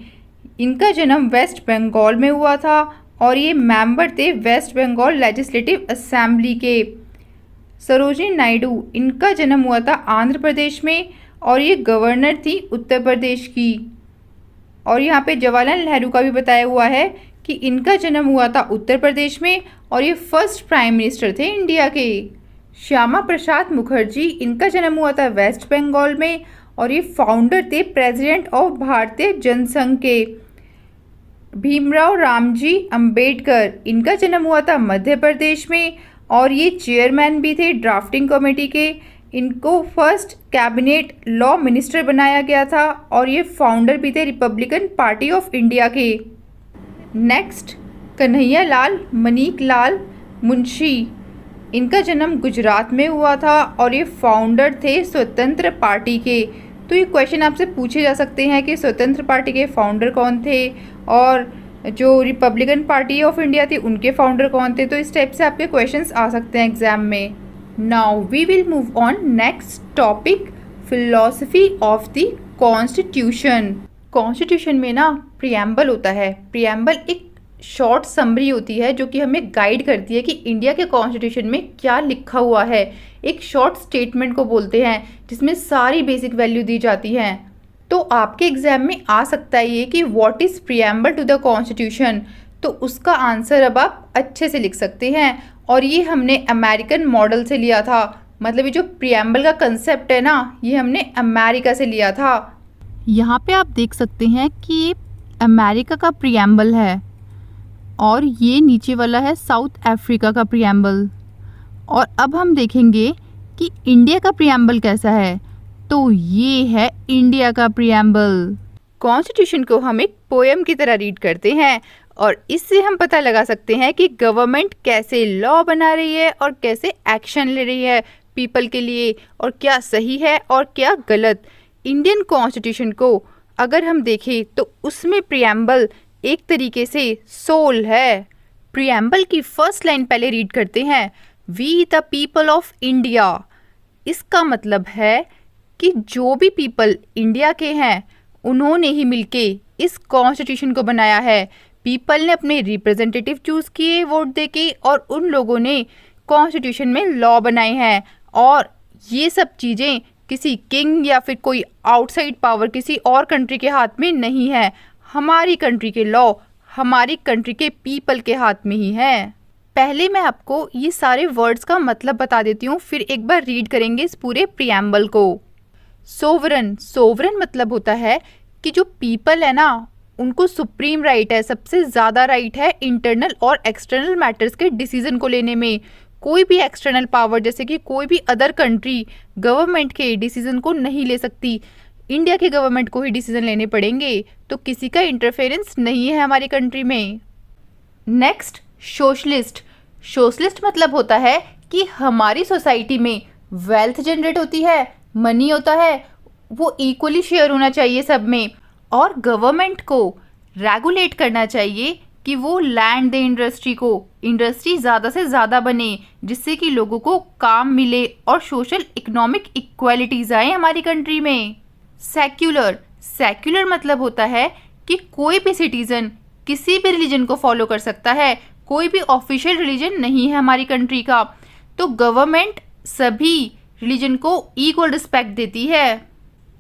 इनका जन्म वेस्ट बंगाल में हुआ था और ये मेंबर थे वेस्ट बंगाल लेजिस्लेटिव असेंबली के। सरोजिनी नायडू, इनका जन्म हुआ था आंध्र प्रदेश में और ये गवर्नर थी उत्तर प्रदेश की। और यहाँ पे जवाहरलाल नेहरू का भी बताया हुआ है कि इनका जन्म हुआ था उत्तर प्रदेश में और ये फर्स्ट प्राइम मिनिस्टर थे इंडिया के। श्यामा प्रसाद मुखर्जी, इनका जन्म हुआ था वेस्ट बंगाल में और ये फाउंडर थे प्रेसिडेंट ऑफ भारतीय जनसंघ के। भीमराव रामजी अंबेडकर, इनका जन्म हुआ था मध्य प्रदेश में और ये चेयरमैन भी थे ड्राफ्टिंग कमेटी के। इनको फर्स्ट कैबिनेट लॉ मिनिस्टर बनाया गया था और ये फाउंडर भी थे रिपब्लिकन पार्टी ऑफ इंडिया के। नेक्स्ट, कन्हैया लाल मणिक लाल मुंशी, इनका जन्म गुजरात में हुआ था और ये फाउंडर थे स्वतंत्र पार्टी के। तो ये क्वेश्चन आपसे पूछे जा सकते हैं कि स्वतंत्र पार्टी के फाउंडर कौन थे और जो रिपब्लिकन पार्टी ऑफ इंडिया थी उनके फाउंडर कौन थे। तो इस टाइप से आपके क्वेश्चंस आ सकते हैं एग्जाम में। Now we will move on next topic, philosophy of the constitution. Constitution में ना प्रियम्बल होता है। प्रियम्बल एक शॉर्ट समरी होती है जो कि हमें गाइड करती है कि इंडिया के कॉन्स्टिट्यूशन में क्या लिखा हुआ है। एक शॉर्ट स्टेटमेंट को बोलते हैं जिसमें सारी बेसिक वैल्यू दी जाती हैं। तो आपके एग्जाम में आ सकता है ये कि what is preamble to the constitution, तो उसका आंसर अब आप अच्छे से लिख सकते हैं। और ये हमने अमेरिकन मॉडल से लिया था, मतलब ये जो प्रियम्बल का कंसेप्ट है ना, ये हमने अमेरिका से लिया था। यहाँ पे आप देख सकते हैं कि ये अमेरिका का प्रियम्बल है और ये नीचे वाला है साउथ अफ्रीका का प्रियम्बल। और अब हम देखेंगे कि इंडिया का प्रियम्बल कैसा है। तो ये है इंडिया का प्रियम्बल। कॉन्स्टिट्यूशन को हम एक पोएम की तरह रीड करते हैं और इससे हम पता लगा सकते हैं कि गवर्नमेंट कैसे लॉ बना रही है और कैसे एक्शन ले रही है पीपल के लिए, और क्या सही है और क्या गलत। इंडियन कॉन्स्टिट्यूशन को अगर हम देखें तो उसमें प्रियम्बल एक तरीके से सोल है। प्रियम्बल की फर्स्ट लाइन पहले रीड करते हैं, we the people of India. इसका मतलब है कि जो भी पीपल इंडिया के हैं उन्होंने ही मिलके इस कॉन्स्टिट्यूशन को बनाया है। पीपल ने अपने रिप्रेजेंटेटिव चूज किए वोट देके और उन लोगों ने कॉन्स्टिट्यूशन में लॉ बनाए हैं। और ये सब चीज़ें किसी किंग या फिर कोई आउटसाइड पावर किसी और कंट्री के हाथ में नहीं है। हमारी कंट्री के लॉ हमारी कंट्री के पीपल के हाथ में ही है। पहले मैं आपको ये सारे वर्ड्स का मतलब बता देती हूँ, फिर एक बार रीड करेंगे इस पूरे प्रियम्बल को। सोवरन, सोवरन मतलब होता है कि जो पीपल है ना, उनको सुप्रीम राइट है, सबसे ज़्यादा राइट है इंटरनल और एक्सटर्नल मैटर्स के डिसीजन को लेने में। कोई भी एक्सटर्नल पावर जैसे कि कोई भी अदर कंट्री गवर्नमेंट के डिसीजन को नहीं ले सकती। इंडिया के गवर्नमेंट को ही डिसीजन लेने पड़ेंगे, तो किसी का इंटरफेरेंस नहीं है हमारी कंट्री में। Next, socialist. सोशलिस्ट मतलब होता है कि हमारी सोसाइटी में वेल्थ जनरेट होती है, मनी होता है, वो इक्वली शेयर होना चाहिए सब में, और गवर्नमेंट को रेगुलेट करना चाहिए कि वो लैंड दे इंडस्ट्री को, इंडस्ट्री ज़्यादा से ज़्यादा बने, जिससे कि लोगों को काम मिले और सोशल इकोनॉमिक इक्वालिटीज़ आए हमारी कंट्री में। सेक्युलर, सेक्युलर मतलब होता है कि कोई भी सिटीजन किसी भी रिलीजन को फॉलो कर सकता है, कोई भी ऑफिशियल रिलीजन नहीं है हमारी कंट्री का, तो गवर्नमेंट सभी रिलीजन को इक्वल रिस्पेक्ट देती है।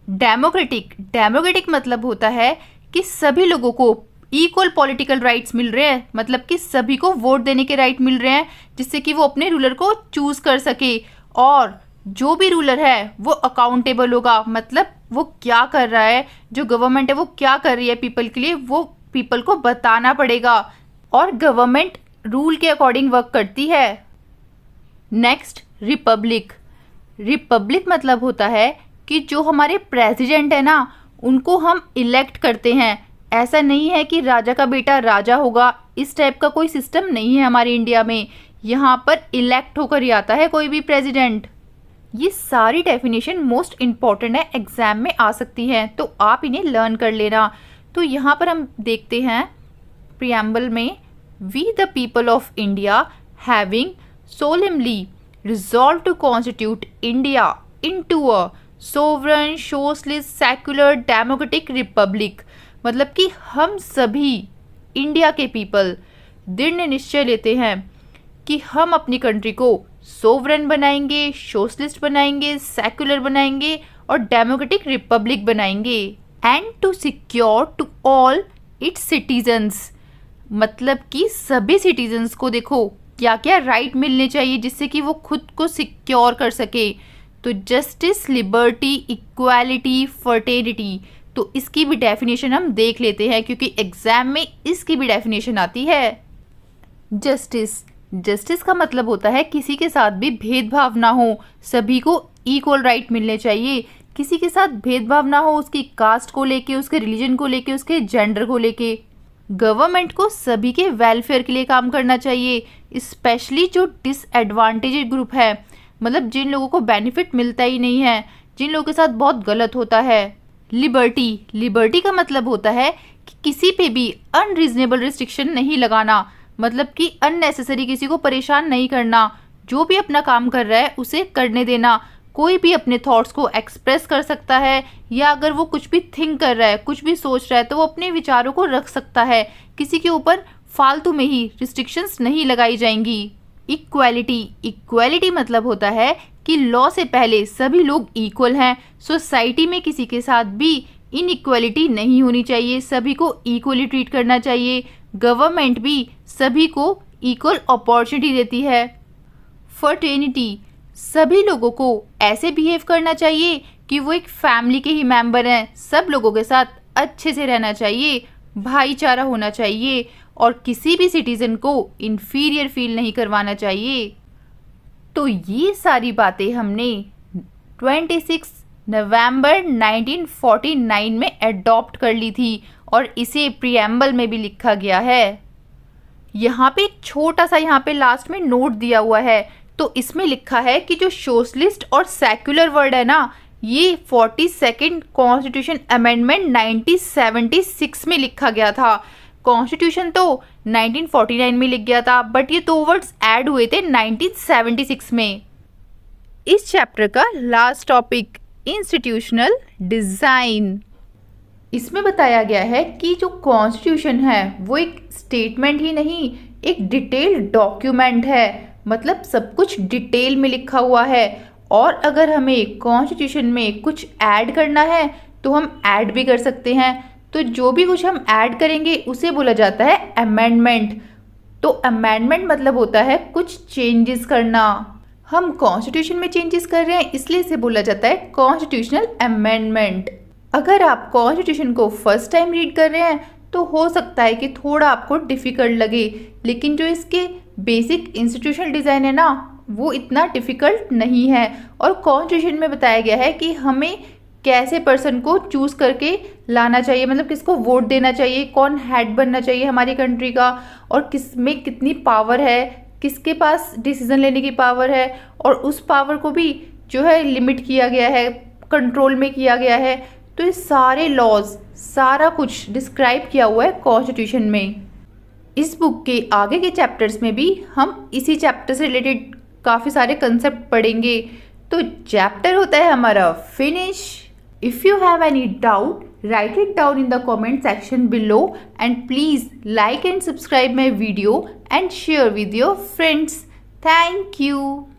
डेमोक्रेटिक, डेमोक्रेटिक मतलब होता है कि सभी लोगों को इक्वल पॉलिटिकल राइट्स मिल रहे हैं, मतलब कि सभी को वोट देने के राइट मिल रहे हैं, जिससे कि वो अपने रूलर को चूज कर सके, और जो भी रूलर है वो अकाउंटेबल होगा, मतलब वो क्या कर रहा है, जो गवर्नमेंट है वो क्या कर रही है पीपल के लिए, वो पीपल को बताना पड़ेगा, और गवर्नमेंट रूल के अकॉर्डिंग वर्क करती है। Next, Republic. रिपब्लिक मतलब होता है कि जो हमारे प्रेसिडेंट है ना, उनको हम इलेक्ट करते हैं। ऐसा नहीं है कि राजा का बेटा राजा होगा, इस टाइप का कोई सिस्टम नहीं है हमारे इंडिया में। यहाँ पर इलेक्ट होकर ही आता है कोई भी प्रेसिडेंट। ये सारी डेफिनेशन मोस्ट इम्पॉर्टेंट है, एग्जाम में आ सकती हैं, तो आप इन्हें लर्न कर लेना। तो यहाँ पर हम देखते हैं प्रियम्बल में, we the people of India having solemnly resolved to constitute India into a sovereign, socialist, secular, democratic republic। मतलब कि हम सभी इंडिया के पीपल दृढ़ निश्चय लेते हैं कि हम अपनी कंट्री को सोवरेन बनाएंगे, सोशलिस्ट बनाएंगे, सेक्युलर बनाएंगे और डेमोक्रेटिक रिपब्लिक बनाएंगे। And to secure to all its citizens, मतलब कि सभी सिटीजन्स को देखो क्या क्या राइट मिलने चाहिए जिससे कि वो खुद को सिक्योर कर सके। तो जस्टिस, लिबर्टी, इक्वालिटी, फर्टेनिटी, तो इसकी भी डेफिनेशन हम देख लेते हैं क्योंकि एग्जाम में इसकी भी डेफिनेशन आती है। जस्टिस, जस्टिस का मतलब होता है किसी के साथ भी भेदभाव ना हो, सभी को इक्वल राइट मिलने चाहिए, किसी के साथ भेदभाव ना हो उसकी कास्ट को लेके, उसके रिलीजन को लेके, उसके जेंडर को लेके। गवर्नमेंट को सभी के वेलफेयर के लिए काम करना चाहिए, स्पेशली जो डिसएडवांटेजेड ग्रुप है, मतलब जिन लोगों को बेनिफिट मिलता ही नहीं है, जिन लोगों के साथ बहुत गलत होता है। लिबर्टी, लिबर्टी का मतलब होता है कि किसी पे भी अनरीजनेबल रिस्ट्रिक्शन नहीं लगाना, मतलब कि अननेसेसरी किसी को परेशान नहीं करना, जो भी अपना काम कर रहा है उसे करने देना। कोई भी अपने थॉट्स को एक्सप्रेस कर सकता है, या अगर वो कुछ भी थिंक कर रहा है, कुछ भी सोच रहा है, तो वो अपने विचारों को रख सकता है, किसी के ऊपर फालतू में ही रिस्ट्रिक्शंस नहीं लगाई जाएंगी। इक्वालिटी, इक्वालिटी मतलब होता है कि लॉ से पहले सभी लोग इक्वल हैं, सोसाइटी में किसी के साथ भी इनइक्वालिटी नहीं होनी चाहिए, सभी को इक्वली ट्रीट करना चाहिए, गवर्नमेंट भी सभी को इक्वल अपॉर्चुनिटी देती है। फर्टेनिटी, सभी लोगों को ऐसे बिहेव करना चाहिए कि वो एक फैमिली के ही मेंबर हैं, सब लोगों के साथ अच्छे से रहना चाहिए, भाईचारा होना चाहिए और किसी भी सिटीजन को इन्फीरियर फील नहीं करवाना चाहिए। तो ये सारी बातें हमने 26 नवंबर 1949 में अडॉप्ट कर ली थी और इसे प्रियम्बल में भी लिखा गया है। यहाँ पे एक छोटा सा यहाँ पे लास्ट में नोट दिया हुआ है, तो इसमें लिखा है कि जो सोशलिस्ट और सेक्युलर वर्ड है ना, ये 42nd कॉन्स्टिट्यूशन अमेंडमेंट 1976 में लिखा गया था। कॉन्स्टिट्यूशन तो 1949 में लिख गया था, बट ये दो वर्ड्स ऐड हुए थे 1976 में। इस चैप्टर का लास्ट टॉपिक इंस्टीट्यूशनल डिज़ाइन। इसमें बताया गया है कि जो कॉन्स्टिट्यूशन है वो एक स्टेटमेंट ही नहीं, एक डिटेल्ड डॉक्यूमेंट है, मतलब सब कुछ डिटेल में लिखा हुआ है, और अगर हमें कॉन्स्टिट्यूशन में कुछ ऐड करना है तो हम ऐड भी कर सकते हैं। तो जो भी कुछ हम ऐड करेंगे उसे बोला जाता है अमेंडमेंट। तो अमेंडमेंट मतलब होता है कुछ चेंजेस करना। हम कॉन्स्टिट्यूशन में चेंजेस कर रहे हैं इसलिए इसे बोला जाता है कॉन्स्टिट्यूशनल अमेंडमेंट। अगर आप कॉन्स्टिट्यूशन को फर्स्ट टाइम रीड कर रहे हैं तो हो सकता है कि थोड़ा आपको डिफ़िकल्ट लगे, लेकिन जो इसके बेसिक इंस्टीट्यूशनल डिज़ाइन है ना वो इतना डिफ़िकल्ट नहीं है। और कॉन्स्टिट्यूशन में बताया गया है कि हमें कैसे पर्सन को चूज़ करके लाना चाहिए, मतलब किसको वोट देना चाहिए, कौन हेड बनना चाहिए हमारी कंट्री का, और किस में कितनी पावर है, किसके पास डिसीजन लेने की पावर है, और उस पावर को भी जो है लिमिट किया गया है, कंट्रोल में किया गया है। तो ये सारे लॉज, सारा कुछ डिस्क्राइब किया हुआ है कॉन्स्टिट्यूशन में। इस बुक के आगे के चैप्टर्स में भी हम इसी चैप्टर से रिलेटेड काफ़ी सारे कंसेप्ट पढ़ेंगे। तो चैप्टर होता है हमारा finish. If you have any doubt, write it down in the comment section below, and please like and subscribe my video and share with your friends. Thank you.